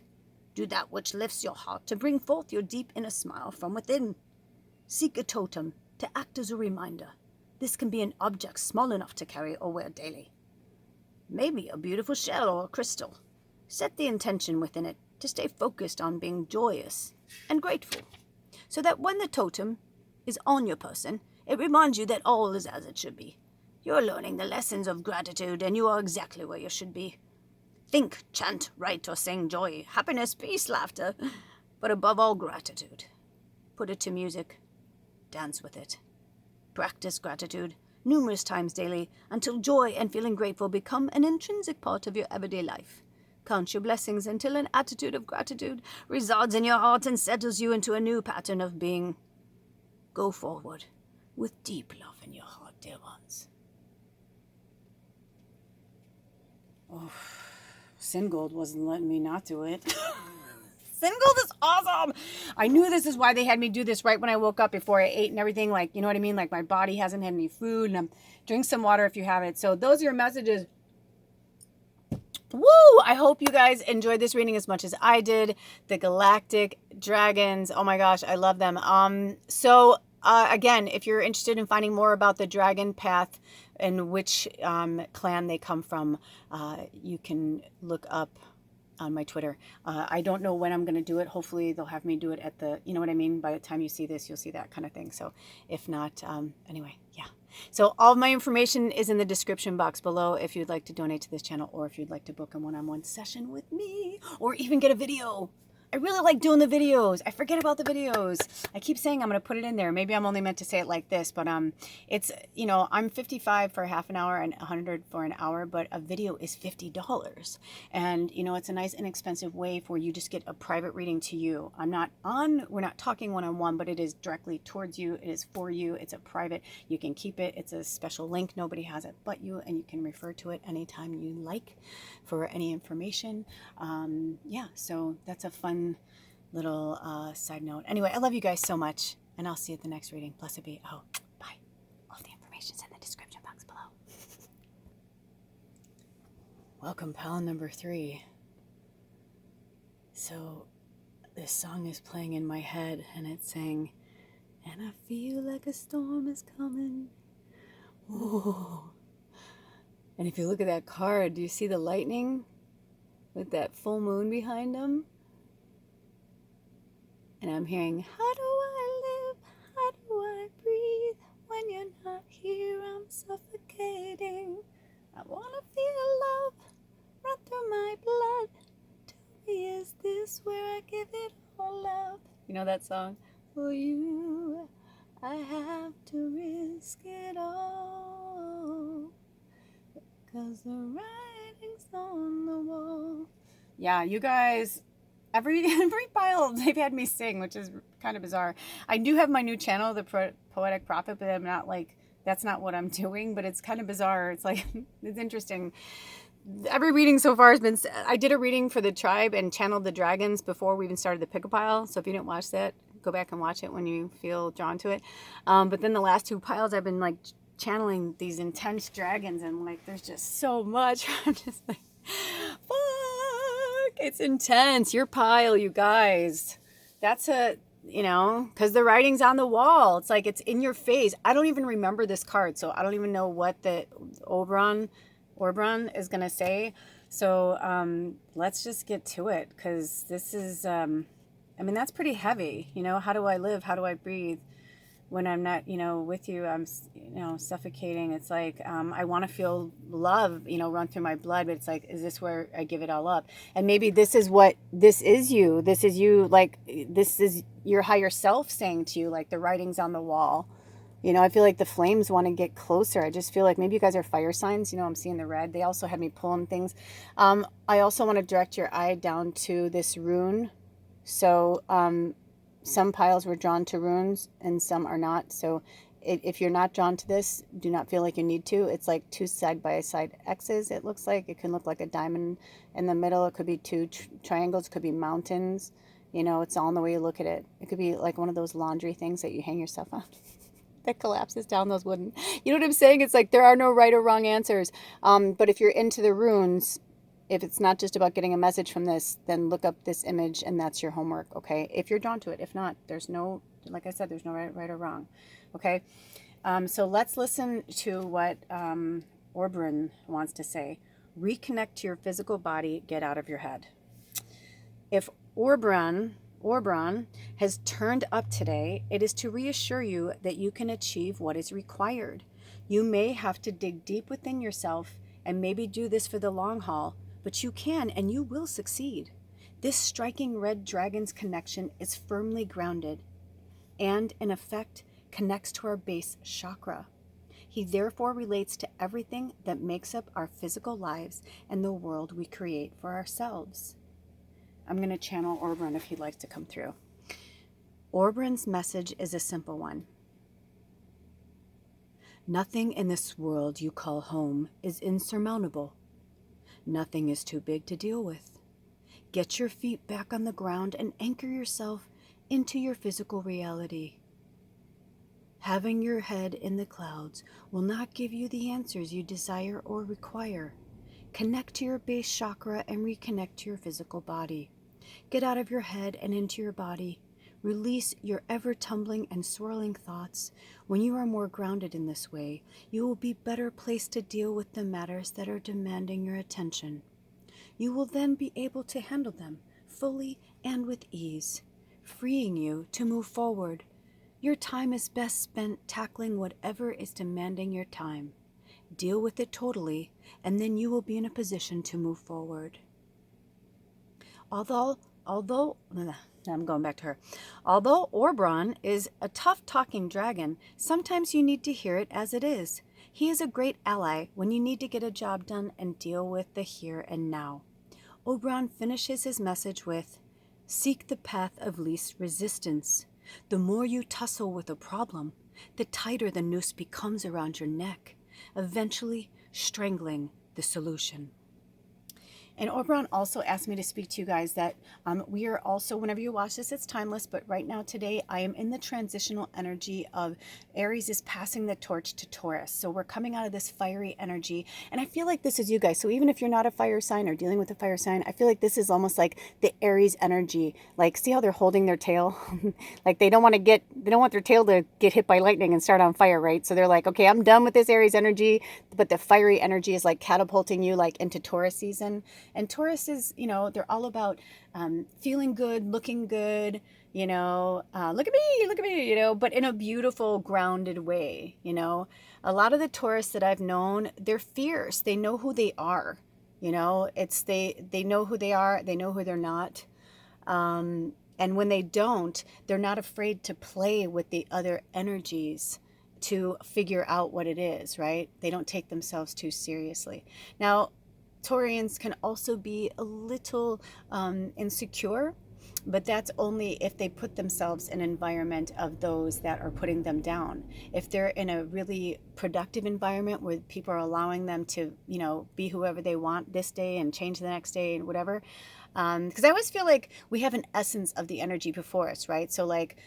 Do that which lifts your heart to bring forth your deep inner smile from within. Seek a totem to act as a reminder. This can be an object small enough to carry or wear daily. Maybe a beautiful shell or a crystal. Set the intention within it to stay focused on being joyous and grateful, so that when the totem is on your person, it reminds you that all is as it should be. You're learning the lessons of gratitude, and you are exactly where you should be. Think, chant, write, or sing joy, happiness, peace, laughter, but above all, gratitude. Put it to music. Dance with it. Practice gratitude numerous times daily until joy and feeling grateful become an intrinsic part of your everyday life. Count your blessings until an attitude of gratitude resides in your heart and settles you into a new pattern of being. Go forward with deep love in your heart, dear ones. Oh, Singold wasn't letting me not do it. single. This is awesome. I knew this is why they had me do this right when I woke up before I ate and everything. Like, you know what I mean? Like my body hasn't had any food, and drink some water if you have it. So those are your messages. Woo! I hope you guys enjoyed this reading as much as I did. The Galactic Dragons. Oh my gosh, I love them. Again, if you're interested in finding more about the dragon path and which clan they come from, you can look up on my Twitter. I don't know when I'm going to do it. Hopefully they'll have me do it at the, you know what I mean? By the time you see this, you'll see that kind of thing. So if not, anyway, yeah. So all of my information is in the description box below if you'd like to donate to this channel, or if you'd like to book a one-on-one session with me, or even get a video. I really like doing the videos. I forget about the videos. I keep saying I'm going to put it in there. Maybe I'm only meant to say it like this, but it's, you know, I'm $55 for half an hour and $100 for an hour, but a video is $50. And, you know, it's a nice inexpensive way for you just get a private reading to you. We're not talking one-on-one, but it is directly towards you. It is for you. It's a private. You can keep it. It's a special link. Nobody has it but you, and you can refer to it anytime you like for any information. Yeah, so that's a fun little side note. Anyway, I love you guys so much, and I'll see you at the next reading. Blessed be. Oh, bye. All the information's in the description box below. Welcome, pal number 3. So this song is playing in my head, and it's saying, and I feel like a storm is coming. Whoa. And if you look at that card, do you see the lightning with that full moon behind them? And I'm hearing, how do I live? How do I breathe? When you're not here, I'm suffocating. I want to feel love run through my blood. Tell me, is this where I give it all up? You know that song? For you, I have to risk it all. Because the writing's on the wall. Yeah, you guys... Every pile they've had me sing, which is kind of bizarre. I do have my new channel, the Poetic Prophet, but I'm not like, that's not what I'm doing, but it's kind of bizarre. It's like, it's interesting. Every reading so far has been, I did a reading for the tribe and channeled the dragons before we even started the pick a pile. So if you didn't watch that, go back and watch it when you feel drawn to it. But then the last 2 piles, I've been like channeling these intense dragons, and like, there's just so much. I'm just like, fuck. It's intense. Your pile, you guys. That's a, you know, because the writing's on the wall. It's like it's in your face. I don't even remember this card, so I don't even know what the Oberon is going to say. So let's just get to it, because this is, I mean, that's pretty heavy. You know, how do I live? How do I breathe? When I'm not, you know, with you, I'm, you know, suffocating. It's like, I want to feel love, you know, run through my blood, but it's like, is this where I give it all up? And maybe this is you, like, this is your higher self saying to you, like the writing's on the wall. You know, I feel like the flames want to get closer. I just feel like maybe you guys are fire signs. You know, I'm seeing the red. They also had me pulling things. I also want to direct your eye down to this rune. So, some piles were drawn to runes and some are not. So if you're not drawn to this, do not feel like you need to. It's like 2 side-by-side X's, it looks like. It can look like a diamond in the middle. It could be 2 triangles. It could be mountains. You know, it's all in the way you look at it. It could be like one of those laundry things that you hang your stuff on that collapses down, those wooden. You know what I'm saying? It's like there are no right or wrong answers. But if you're into the runes, if it's not just about getting a message from this, then look up this image, and that's your homework, okay? If you're drawn to it. If not, there's no, like I said, there's no right or wrong, okay? So let's listen to what Oberon wants to say. Reconnect to your physical body, get out of your head. If Oberon has turned up today, it is to reassure you that you can achieve what is required. You may have to dig deep within yourself and maybe do this for the long haul, but you can and you will succeed. This striking red dragon's connection is firmly grounded and, in effect, connects to our base chakra. He therefore relates to everything that makes up our physical lives and the world we create for ourselves. I'm going to channel Oberon if he'd like to come through. Oberon's message is a simple one. Nothing in this world you call home is insurmountable. Nothing is too big to deal with. Get your feet back on the ground and anchor yourself into your physical reality. Having your head in the clouds will not give you the answers you desire or require. Connect to your base chakra and reconnect to your physical body. Get out of your head and into your body. Release your ever-tumbling and swirling thoughts. When you are more grounded in this way, you will be better placed to deal with the matters that are demanding your attention. You will then be able to handle them fully and with ease, freeing you to move forward. Your time is best spent tackling whatever is demanding your time. Deal with it totally, and then you will be in a position to move forward. Although I'm going back to her. Although Oberon is a tough-talking dragon, sometimes you need to hear it as it is. He is a great ally when you need to get a job done and deal with the here and now. Oberon finishes his message with, "Seek the path of least resistance. The more you tussle with a problem, the tighter the noose becomes around your neck, eventually strangling the solution." And Oberon also asked me to speak to you guys that we are also, whenever you watch this, it's timeless, but right now today I am in the transitional energy of Aries is passing the torch to Taurus. So we're coming out of this fiery energy, and I feel like this is you guys. So even if you're not a fire sign or dealing with a fire sign, I feel like this is almost like the Aries energy. Like, see how they're holding their tail? Like they don't want their tail to get hit by lightning and start on fire, right? So they're like, okay, I'm done with this Aries energy, but the fiery energy is like catapulting you like into Taurus season. And Taurus is, they're all about feeling good, looking good, look at me, but in a beautiful, grounded way, A lot of the Taurus that I've known, they're fierce. They know who they are, they know who they are. They know who they're not. And when they don't, they're not afraid to play with the other energies to figure out what it is, right? They don't take themselves too seriously. Now, Taurians can also be a little insecure, but that's only if they put themselves in an environment of those that are putting them down. If they're in a really productive environment where people are allowing them to, be whoever they want this day and change the next day and whatever. Because I always feel like we have an essence of the energy before us, right? So like,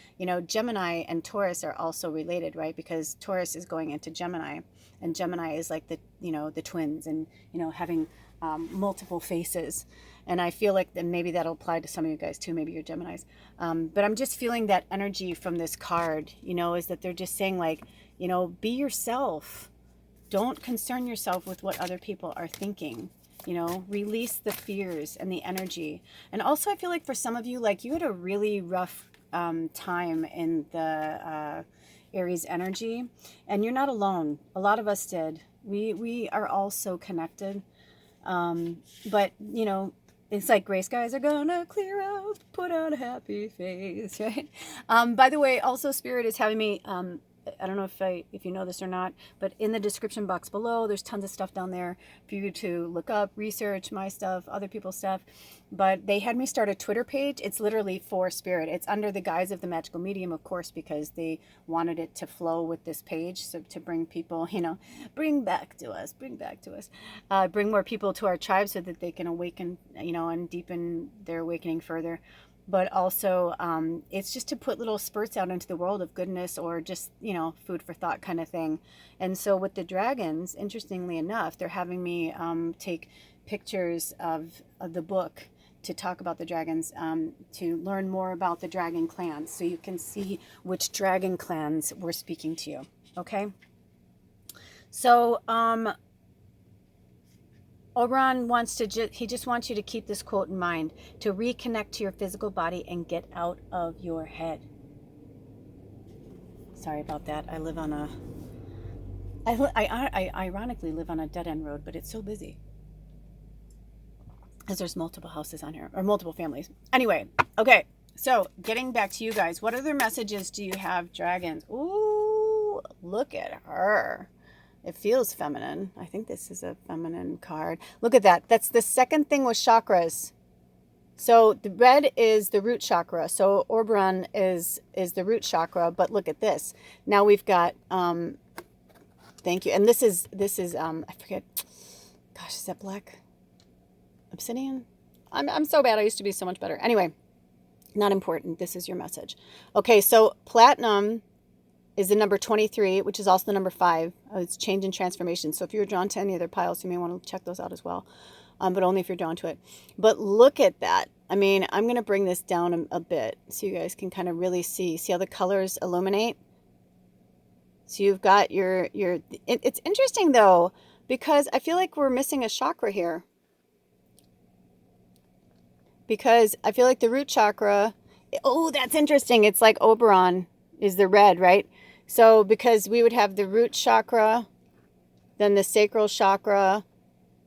Gemini and Taurus are also related, right? Because Taurus is going into Gemini, and Gemini is like the twins and, having multiple faces. And I feel like then maybe that'll apply to some of you guys too. Maybe you're Geminis. But I'm just feeling that energy from this card, is that they're just saying like, be yourself. Don't concern yourself with what other people are thinking. Release the fears and the energy. And also I feel like for some of you, like you had a really rough time in the Aries energy, and you're not alone. A lot of us did. We are all so connected. But it's like gray skies are gonna clear out, put on a happy face, right? By the way, also Spirit is having me, I don't know if you know this or not, but in the description box below, there's tons of stuff down there for you to look up, research my stuff, other people's stuff. But they had me start a Twitter page. It's literally for Spirit. It's under the guise of the Magical Medium, of course, because they wanted it to flow with this page. So to bring people, bring back to us, bring more people to our tribe so that they can awaken, and deepen their awakening further. But also it's just to put little spurts out into the world of goodness, or just, food for thought kind of thing. And so with the dragons, interestingly enough, they're having me take pictures of the book to talk about the dragons, to learn more about the dragon clans, so you can see which dragon clans were speaking to you. Okay. So Oberon wants to he just wants you to keep this quote in mind, to reconnect to your physical body and get out of your head. Sorry about that. I live on I ironically live on a dead-end road, but it's so busy because there's multiple houses on here, or multiple families. Anyway, okay. So getting back to you guys, what other messages do you have, dragons? Ooh, look at her. It feels feminine. I think this is a feminine card. Look at that. That's the second thing with chakras. So the red is the root chakra. So Oberon is the root chakra. But look at this. Now we've got, thank you. And this is I forget. Gosh, is that black obsidian? I'm so bad. I used to be so much better. Anyway, not important. This is your message. Okay, so platinum is the number 23, which is also the number 5. It's change and transformation. So if you're drawn to any other piles, you may want to check those out as well, but only if you're drawn to it. But look at that. I mean, I'm going to bring this down a bit so you guys can kind of really see how the colors illuminate. So you've got it's interesting though, because I feel like we're missing a chakra here. Because I feel like the root chakra, oh, that's interesting. It's like Oberon is the red, right? So because we would have the root chakra, then the sacral chakra,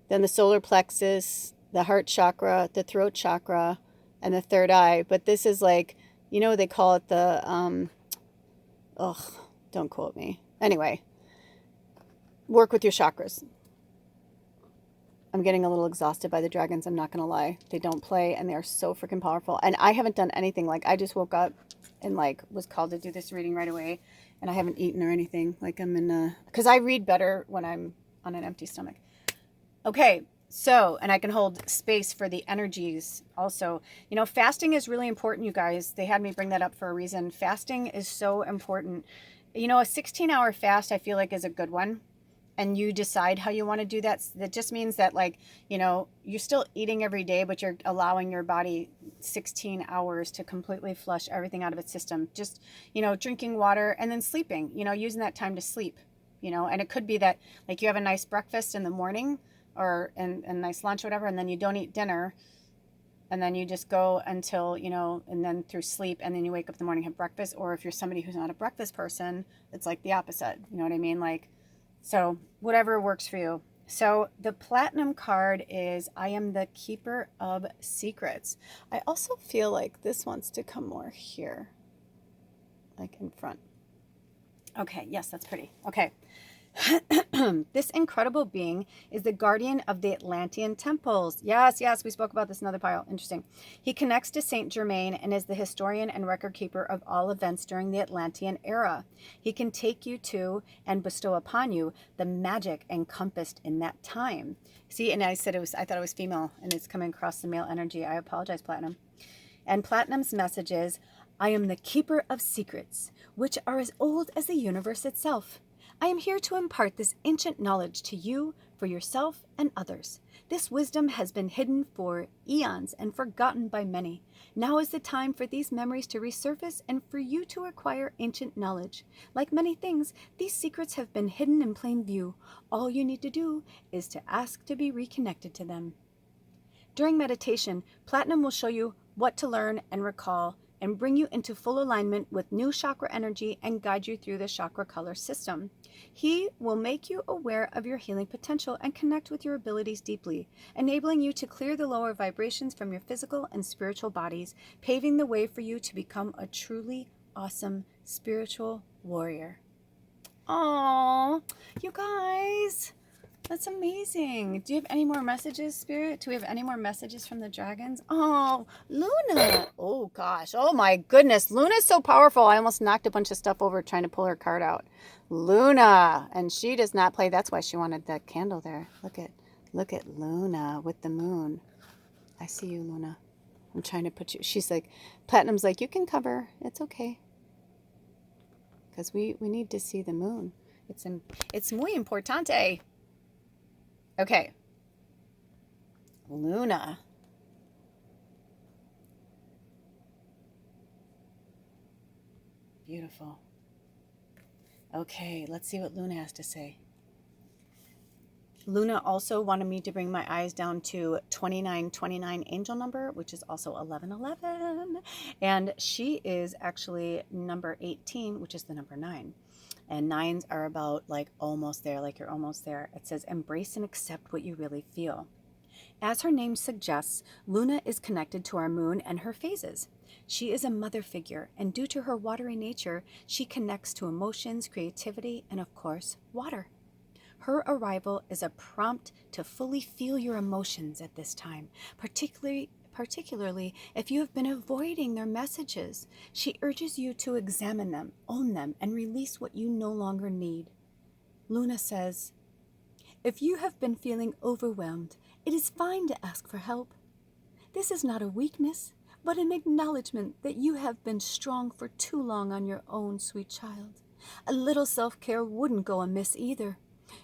then the solar plexus, the heart chakra, the throat chakra, and the third eye. But this is like, they call it the, don't quote me. Anyway, work with your chakras. I'm getting a little exhausted by the dragons. I'm not going to lie. They don't play and they are so freaking powerful. And I haven't done anything. Like I just woke up and like was called to do this reading right away. And I haven't eaten or anything. Like I'm in because I read better when I'm on an empty stomach. Okay. So, and I can hold space for the energies also. Fasting is really important, you guys. They had me bring that up for a reason. Fasting is so important. A 16-hour fast, I feel like, is a good one. And you decide how you want to do that. That just means that, like, you're still eating every day, but you're allowing your body 16 hours to completely flush everything out of its system. Just, drinking water and then sleeping, using that time to sleep, and it could be that, like, you have a nice breakfast in the morning or and a nice lunch or whatever, and then you don't eat dinner. And then you just go until, and then through sleep, and then you wake up in the morning, have breakfast. Or if you're somebody who's not a breakfast person, it's like the opposite. You know what I mean? Like, so whatever works for you. So the platinum card is I am the keeper of secrets. I also feel like this wants to come more here, like in front. Okay, yes, that's pretty. Okay. This incredible being is the guardian of the Atlantean temples. Yes, we spoke about this in another pile. Interesting. He connects to Saint Germain and is the historian and record keeper of all events during the Atlantean era. He can take you to and bestow upon you the magic encompassed in that time. See, and I thought it was female, and it's coming across the male energy. I apologize, Platinum. And Platinum's message is, I am the keeper of secrets, which are as old as the universe itself. I am here to impart this ancient knowledge to you, for yourself, and others. This wisdom has been hidden for eons and forgotten by many. Now is the time for these memories to resurface and for you to acquire ancient knowledge. Like many things, these secrets have been hidden in plain view. All you need to do is to ask to be reconnected to them. During meditation, Platinum will show you what to learn and recall, and bring you into full alignment with new chakra energy and guide you through the chakra color system. He will make you aware of your healing potential and connect with your abilities deeply, enabling you to clear the lower vibrations from your physical and spiritual bodies, paving the way for you to become a truly awesome spiritual warrior. Aww, you guys. That's amazing. Do you have any more messages, Spirit? Do we have any more messages from the dragons? Oh, Luna. Oh, gosh. Oh, my goodness. Luna's so powerful. I almost knocked a bunch of stuff over trying to pull her card out. Luna. And she does not play. That's why she wanted that candle there. Look at Luna with the moon. I see you, Luna. I'm trying to put you. She's like, Platinum's like, you can cover. It's okay. Because we need to see the moon. It's muy importante. Okay. Luna. Beautiful. Okay, let's see what Luna has to say. Luna also wanted me to bring my eyes down to 2929 angel number, which is also 1111. And she is actually number 18, which is the number 9. And 9s are about like almost there, like you're almost there. It says, embrace and accept what you really feel. As her name suggests, Luna is connected to our moon and her phases. She is a mother figure, and due to her watery nature, she connects to emotions, creativity, and of course, water. Her arrival is a prompt to fully feel your emotions at this time, particularly if you have been avoiding their messages. She urges you to examine them, own them, and release what you no longer need. Luna says, if you have been feeling overwhelmed, it is fine to ask for help. This is not a weakness, but an acknowledgement that you have been strong for too long on your own, sweet child. A little self-care wouldn't go amiss either.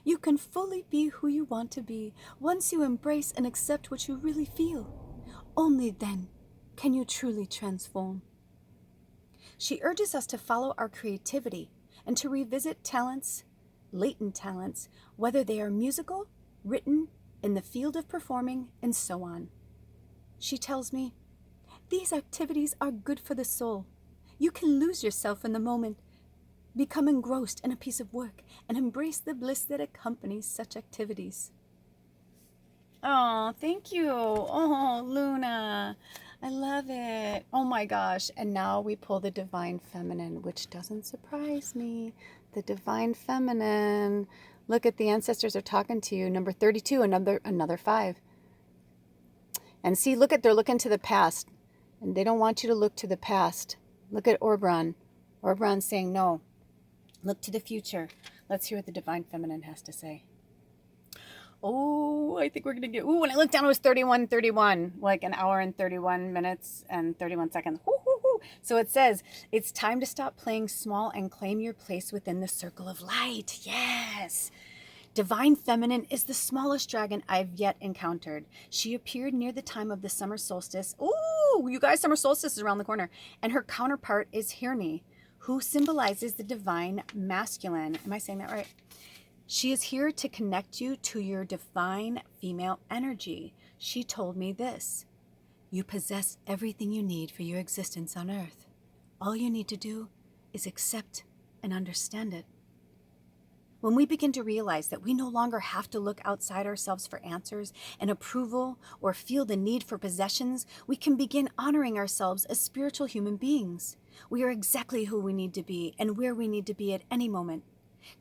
You can fully be who you want to be once you embrace and accept what you really feel. Only then can you truly transform. She urges us to follow our creativity and to revisit talents, latent talents, whether they are musical, written, in the field of performing, and so on. She tells me, these activities are good for the soul. You can lose yourself in the moment, become engrossed in a piece of work, and embrace the bliss that accompanies such activities. Oh, thank you. Oh, Luna. I love it. Oh my gosh. And now we pull the Divine Feminine, which doesn't surprise me. The Divine Feminine. Look at the ancestors are talking to you. Number 32, another 5. And see, look at, they're looking to the past. And they don't want you to look to the past. Look at Orbron. Orbron's saying, no, look to the future. Let's hear what the Divine Feminine has to say. Oh, I think we're going to get... Ooh, when I looked down, it was 31:31. Like an hour and 31 minutes and 31 seconds. Woo, woo, woo. So it says, it's time to stop playing small and claim your place within the circle of light. Yes. Divine Feminine is the smallest dragon I've yet encountered. She appeared near the time of the summer solstice. Ooh, you guys, summer solstice is around the corner. And her counterpart is Hirni, who symbolizes the divine masculine. Am I saying that right? She is here to connect you to your divine female energy. She told me this: you possess everything you need for your existence on earth. All you need to do is accept and understand it. When we begin to realize that we no longer have to look outside ourselves for answers and approval or feel the need for possessions, we can begin honoring ourselves as spiritual human beings. We are exactly who we need to be and where we need to be at any moment.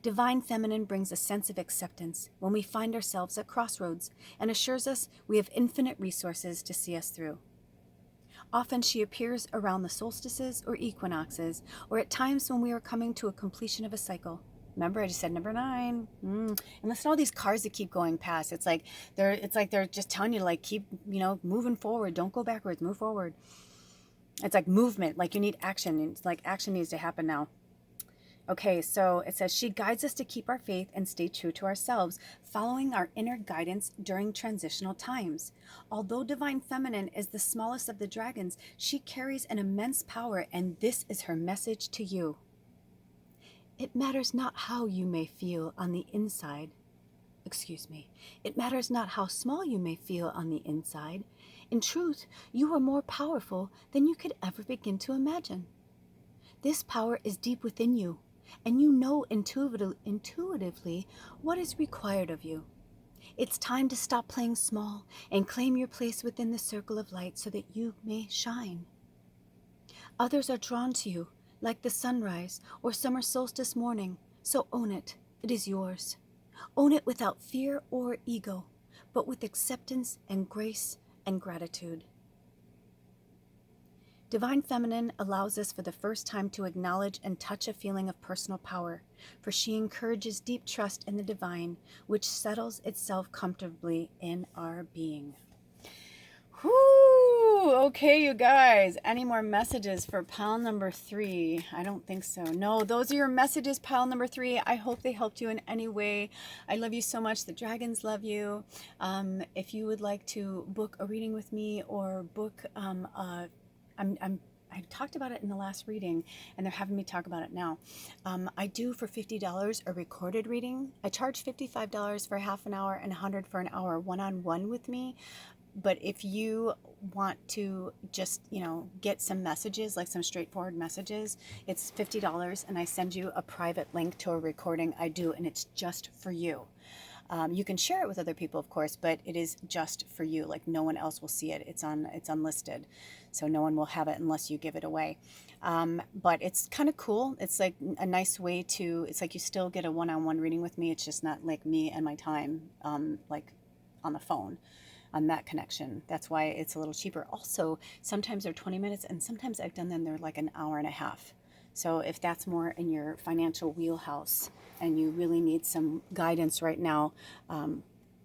Divine Feminine brings a sense of acceptance when we find ourselves at crossroads and assures us we have infinite resources to see us through. Often she appears around the solstices or equinoxes, or at times when we are coming to a completion of a cycle. Remember, I just said number 9. And listen to all these cars that keep going past. It's like they're just telling you to like keep, moving forward. Don't go backwards. Move forward. It's like movement. Like you need action. It's like action needs to happen now. Okay, so it says she guides us to keep our faith and stay true to ourselves, following our inner guidance during transitional times. Although Divine Feminine is the smallest of the dragons, she carries an immense power, and this is her message to you. It matters not how you may feel on the inside. It matters not how small you may feel on the inside. In truth, you are more powerful than you could ever begin to imagine. This power is deep within you, and you know intuitively what is required of you. It's time to stop playing small and claim your place within the circle of light so that you may shine. Others are drawn to you, like the sunrise or summer solstice morning, so own it. It is yours. Own it without fear or ego, but with acceptance and grace and gratitude. Divine Feminine allows us for the first time to acknowledge and touch a feeling of personal power, for she encourages deep trust in the divine, which settles itself comfortably in our being. Whoo! Okay, you guys. Any more messages for pile number 3? I don't think so. No, those are your messages, pile number 3. I hope they helped you in any way. I love you so much. The dragons love you. If you would like to book a reading with me or book I talked about it in the last reading, and they're having me talk about it now. I do for $50 a recorded reading. I charge $55 for half an hour and $100 for an hour one-on-one with me. But if you want to just, get some messages, like some straightforward messages, it's $50, and I send you a private link to a recording I do, and it's just for you. You can share it with other people, of course, but it is just for you. Like no one else will see it. It's unlisted, so no one will have it unless you give it away. But it's kind of cool. It's like a nice way to. It's like you still get a one-on-one reading with me. It's just not like me and my time, like on the phone, on that connection. That's why it's a little cheaper. Also, sometimes they're 20 minutes, and sometimes I've done them. They're like an hour and a half. So if that's more in your financial wheelhouse and you really need some guidance right now,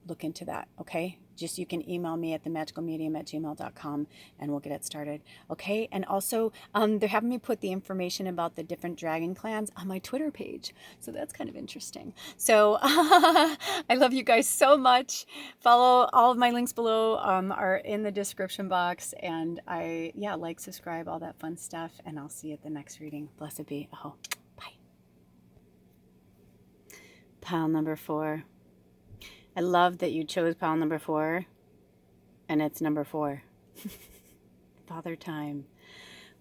look into that, okay? just you can email me at themagicalmedium@gmail.com and we'll get it started. Okay. And also, they're having me put the information about the different dragon clans on my Twitter page. So that's kind of interesting. So I love you guys so much. Follow all of my links below, are in the description box. And like, subscribe, all that fun stuff. And I'll see you at the next reading. Blessed be. Oh, bye. Pile number 4. I love that you chose pile number 4, and it's number 4. Father Time.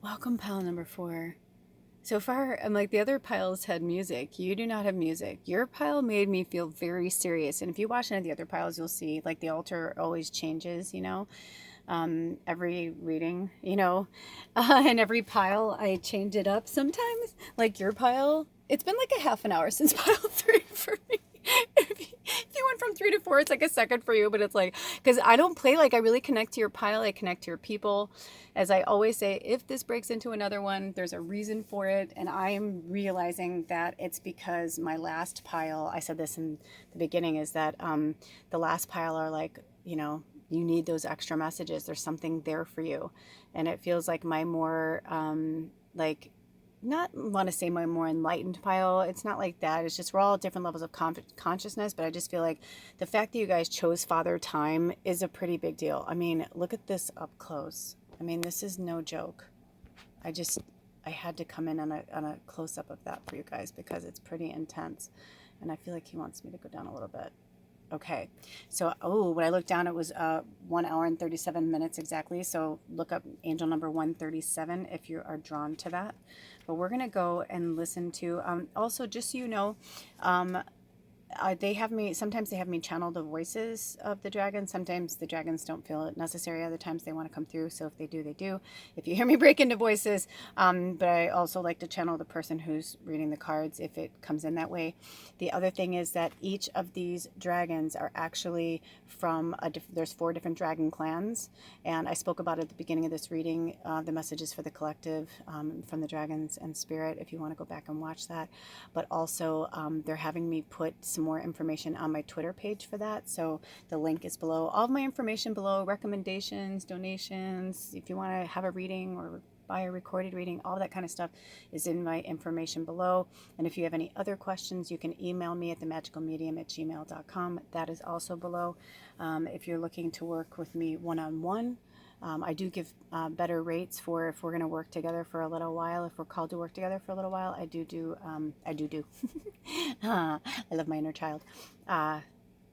Welcome, pile number 4. So far, I'm like, the other piles had music. You do not have music. Your pile made me feel very serious. And if you watch any of the other piles, you'll see, like, the altar always changes, every reading, and every pile I change it up sometimes. Like your pile, it's been like a half an hour since pile 3 for me. If you went from 3 to 4, it's like a second for you, but it's like, because I don't play, like, I really connect to your pile, I connect to your people. As I always say, if this breaks into another one, there's a reason for it, and I'm realizing that it's because my last pile, I said this in the beginning, is that the last pile are like, you need those extra messages. There's something there for you. And it feels like my more, not want to say my more enlightened pile. It's not like that. It's just we're all at different levels of consciousness. But I just feel like the fact that you guys chose Father Time is a pretty big deal. I mean, look at this up close. I mean, this is no joke. I had to come in on a close-up of that for you guys because it's pretty intense. And I feel like he wants me to go down a little bit. Okay, so, when I looked down, it was 1 hour and 37 minutes exactly. So look up angel number 137 if you are drawn to that. But we're going to go and listen to, also, just so you know, sometimes they have me channel the voices of the dragons. Sometimes the dragons don't feel it necessary. Other times they want to come through. So if they do, they do. If you hear me break into voices, but I also like to channel the person who's reading the cards if it comes in that way. The other thing is that each of these dragons are actually from, there's 4 different dragon clans. And I spoke about it at the beginning of this reading, the messages for the collective from the dragons and spirit, if you want to go back and watch that. But also they're having me put some more information on my Twitter page for that. So the link is below. All of my information below, recommendations, donations, if you want to have a reading or buy a recorded reading, all that kind of stuff is in my information below. And if you have any other questions, you can email me at themagicalmedium@gmail.com. That is also below. If you're looking to work with me one-on-one, I do give better rates for if we're going to work together for a little while. If we're called to work together for a little while, I do. I love my inner child.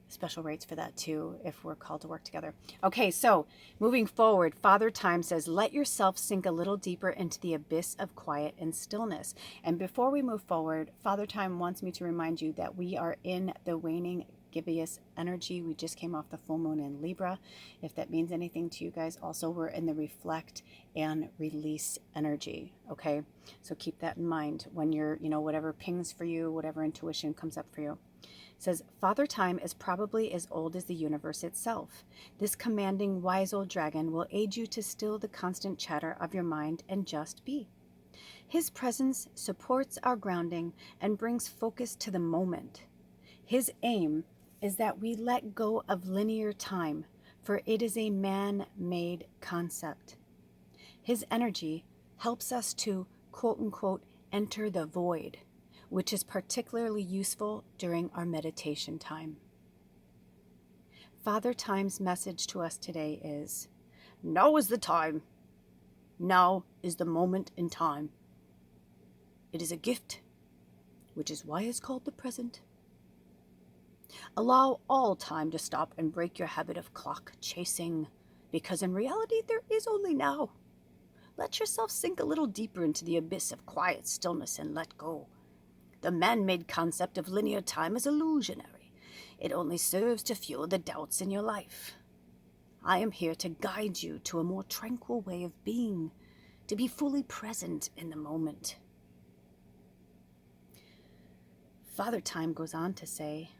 Special rates for that too, if we're called to work together. Okay, so moving forward, Father Time says, let yourself sink a little deeper into the abyss of quiet and stillness. And before we move forward, Father Time wants me to remind you that we are in the waning gibbous energy. We just came off the full moon in Libra. If that means anything to you guys, also we're in the reflect and release energy. Okay, so keep that in mind when you're, whatever pings for you, whatever intuition comes up for you. It says, Father Time is probably as old as the universe itself. This commanding, wise old dragon will aid you to still the constant chatter of your mind and just be. His presence supports our grounding and brings focus to the moment. His aim is that we let go of linear time, for it is a man-made concept. His energy helps us to, quote-unquote, enter the void, which is particularly useful during our meditation time. Father Time's message to us today is, now is the time. Now is the moment in time. It is a gift, which is why it's called the present. Allow all time to stop and break your habit of clock chasing, because in reality there is only now. Let yourself sink a little deeper into the abyss of quiet stillness and let go. The man-made concept of linear time is illusionary. It only serves to fuel the doubts in your life. I am here to guide you to a more tranquil way of being, to be fully present in the moment. Father Time goes on to say,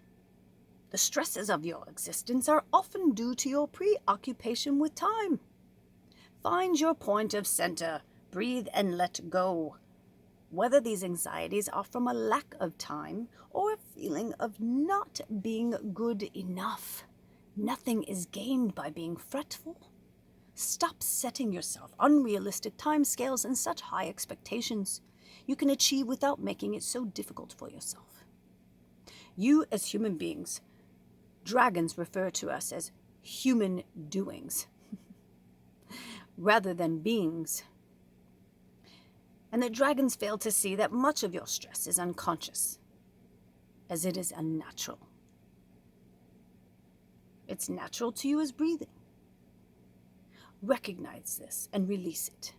the stresses of your existence are often due to your preoccupation with time. Find your point of center, breathe and let go. Whether these anxieties are from a lack of time or a feeling of not being good enough, Nothing is gained by being fretful. Stop setting yourself unrealistic timescales and such high expectations you can achieve without making it so difficult for yourself. You, as human beings, dragons refer to us as human doings rather than beings. And the dragons fail to see that much of your stress is unconscious, as it is unnatural. It's natural to you as breathing. Recognize this and release it.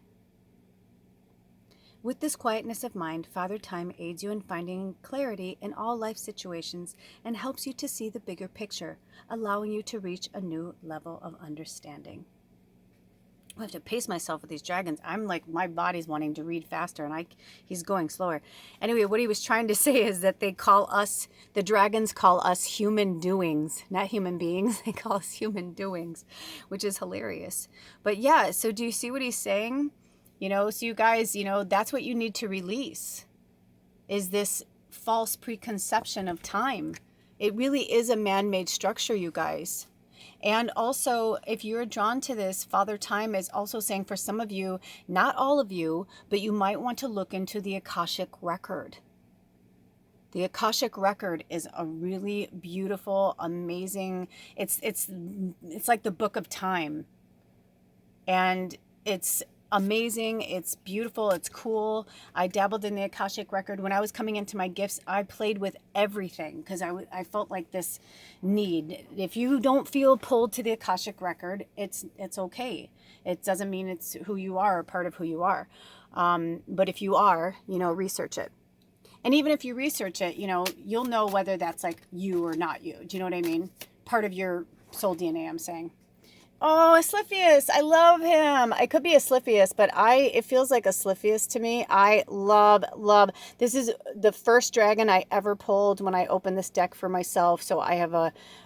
With this quietness of mind, Father Time aids you in finding clarity in all life situations and helps you to see the bigger picture, allowing you to reach a new level of understanding. I have to pace myself with these dragons. I'm like, my body's wanting to read faster and he's going slower. Anyway, what he was trying to say is that the dragons call us human doings, not human beings. They call us human doings, which is hilarious. But yeah, so do you see what he's saying? So you guys, that's what you need to release, is this false preconception of time. It really is a man-made structure, you guys. And also, if you're drawn to this, Father Time is also saying for some of you, not all of you, but you might want to look into the Akashic Record. The Akashic Record is a really beautiful, amazing, it's like the book of time. And it's amazing, it's beautiful, it's cool. I dabbled in the Akashic Record. When I was coming into my gifts, I played with everything because I felt like this need. If you don't feel pulled to the Akashic Record, it's okay. It doesn't mean it's who you are or part of who you are. But if you are, research it. And even if you research it, you'll know whether that's like you or not you. Do you know what I mean? Part of your soul DNA, I'm saying. Oh, Asclepius. I love him. I could be Asclepius, but it feels like Asclepius to me. I love. This is the first dragon I ever pulled when I opened this deck for myself. So I have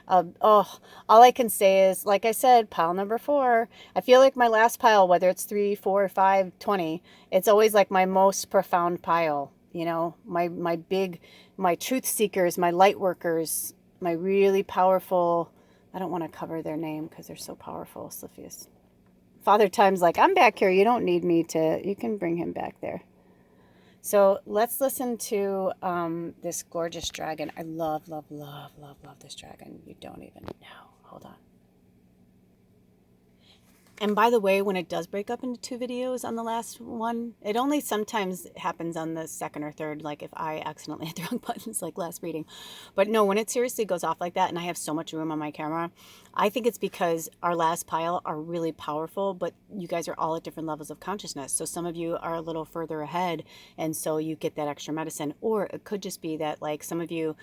all I can say is, like I said, pile number 4. I feel like my last pile, whether it's 3, 4, 5, 20, it's always like my most profound pile. My truth seekers, my light workers, my really powerful. I don't want to cover their name because they're so powerful, Asclepius. Father Time's like, I'm back here. You don't need me to. You can bring him back there. So let's listen to this gorgeous dragon. I love this dragon. You don't even know. Hold on. And by the way, when it does break up into 2 videos on the last one, it only sometimes happens on the second or third, like if I accidentally hit the wrong buttons, like last reading. But no, when it seriously goes off like that and I have so much room on my camera, I think it's because our last pile are really powerful, but you guys are all at different levels of consciousness. So some of you are a little further ahead, and so you get that extra medicine. Or it could just be that like some of you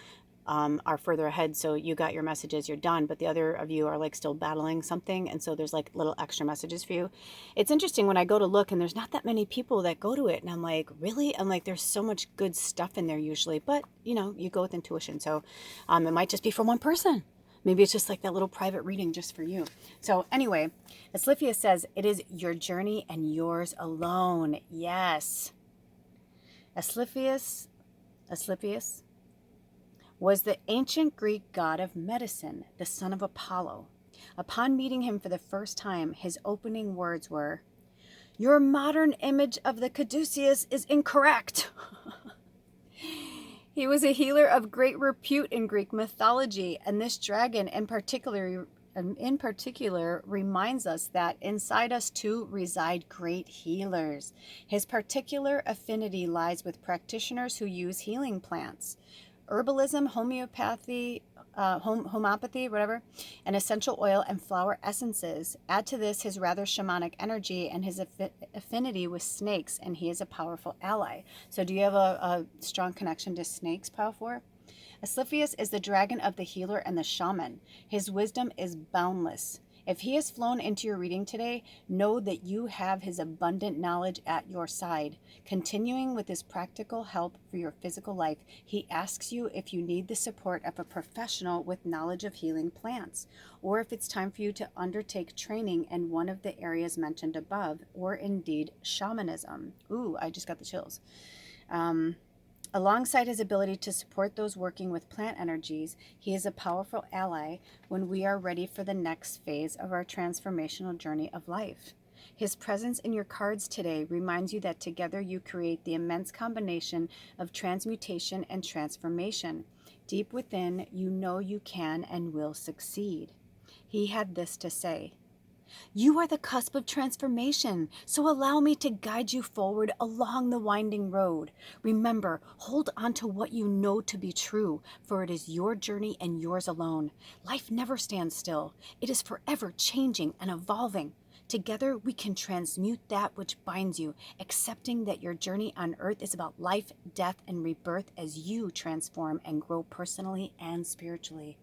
are further ahead, so you got your messages, you're done, but the other of you are like still battling something, and so there's like little extra messages for you. It's interesting when I go to look and there's not that many people that go to it, and I'm like, really? I'm like, there's so much good stuff in there usually, but you go with intuition. So it might just be for one person. Maybe it's just like that little private reading just for you. So anyway, Asclepius says, it is your journey and yours alone. Yes. Asclepius was the ancient Greek god of medicine, the son of Apollo. Upon meeting him for the first time, his opening words were, "Your modern image of the Caduceus is incorrect." He was a healer of great repute in Greek mythology, and this dragon in particular reminds us that inside us too reside great healers. His particular affinity lies with practitioners who use healing plants. Herbalism, homeopathy, whatever, and essential oil and flower essences. Add to this his rather shamanic energy and his affinity with snakes, and he is a powerful ally. So do you have a strong connection to snakes, Pile 4? Asclepius is the dragon of the healer and the shaman. His wisdom is boundless. If he has flown into your reading today, know that you have his abundant knowledge at your side. Continuing with his practical help for your physical life, he asks you if you need the support of a professional with knowledge of healing plants, or if it's time for you to undertake training in one of the areas mentioned above, or indeed shamanism. Ooh, I just got the chills. Alongside his ability to support those working with plant energies, he is a powerful ally when we are ready for the next phase of our transformational journey of life. His presence in your cards today reminds you that together you create the immense combination of transmutation and transformation. Deep within, you know you can and will succeed. He had this to say: "You are the cusp of transformation, so allow me to guide you forward along the winding road. Remember, hold on to what you know to be true, for it is your journey and yours alone. Life never stands still. It is forever changing and evolving. Together, we can transmute that which binds you, accepting that your journey on earth is about life, death, and rebirth as you transform and grow personally and spiritually."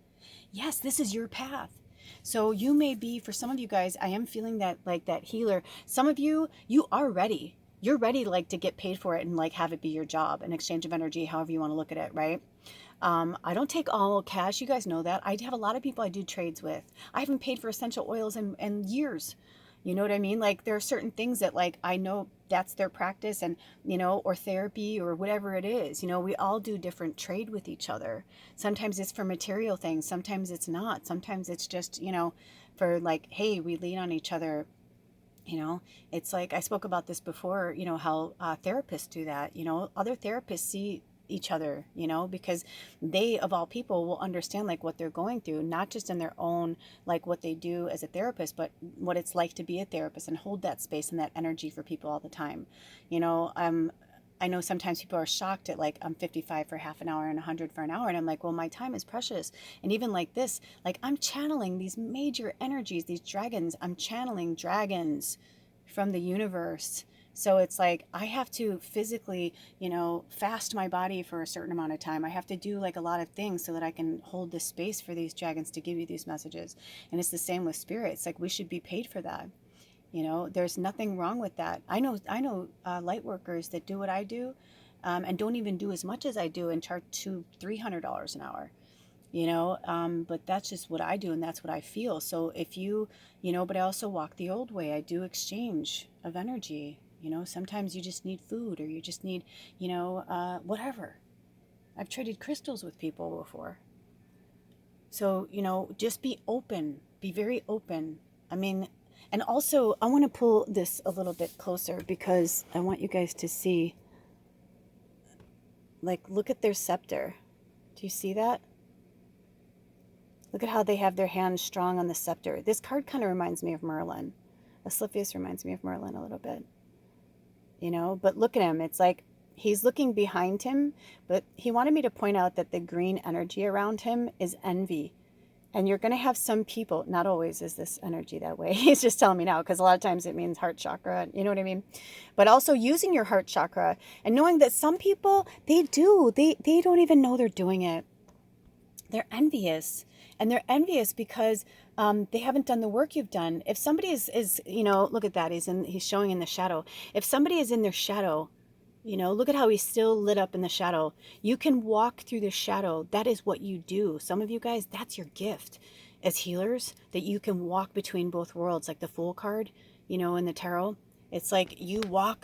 Yes, this is your path. So you may be, for some of you guys, I am feeling that, like, that healer. Some of you, you are ready. You're ready, like, to get paid for it and like have it be your job, an exchange of energy, however you want to look at it, right? I don't take all cash. You guys know that. I have a lot of people I do trades with. I haven't paid for essential oils in years. You know what I mean? Like, there are certain things that, like, I know that's their practice, and, or therapy or whatever it is. We all do different trade with each other. Sometimes it's for material things. Sometimes it's not. Sometimes it's just, for like, hey, we lean on each other. It's like, I spoke about this before, how therapists do that. Other therapists see each other, because they, of all people, will understand like what they're going through, not just in their own, like what they do as a therapist, but what it's like to be a therapist and hold that space and that energy for people all the time. I know sometimes people are shocked at, like, I'm 55 for half an hour and 100 for an hour. And I'm like, well, my time is precious. And even like this, like, I'm channeling these major energies, these dragons. I'm channeling dragons from the universe. So it's like, I have to physically, fast my body for a certain amount of time. I have to do like a lot of things so that I can hold this space for these dragons to give you these messages. And it's the same with spirits. Like, we should be paid for that. There's nothing wrong with that. I know light workers that do what I do, and don't even do as much as I do and charge $200-$300 an hour. But that's just what I do, and that's what I feel. So if but I also walk the old way. I do exchange of energy. Sometimes you just need food, or you just need, whatever. I've traded crystals with people before. So, just be open, be very open. I mean, and also, I want to pull this a little bit closer because I want you guys to see, like, look at their scepter. Do you see that? Look at how they have their hands strong on the scepter. This card kind of reminds me of Merlin. Asclepius reminds me of Merlin a little bit. But look at him. It's like he's looking behind him, but he wanted me to point out that the green energy around him is envy. And you're going to have some people, not always is this energy that way. He's just telling me now, because a lot of times it means heart chakra, you know what I mean? But also using your heart chakra and knowing that some people, they don't even know they're doing it. They're envious. And they're envious because they haven't done the work you've done. If somebody is look at that. He's showing in the shadow. If somebody is in their shadow, look at how he's still lit up in the shadow. You can walk through the shadow. That is what you do. Some of you guys, that's your gift as healers, that you can walk between both worlds, like the Fool card, in the tarot. It's like you walk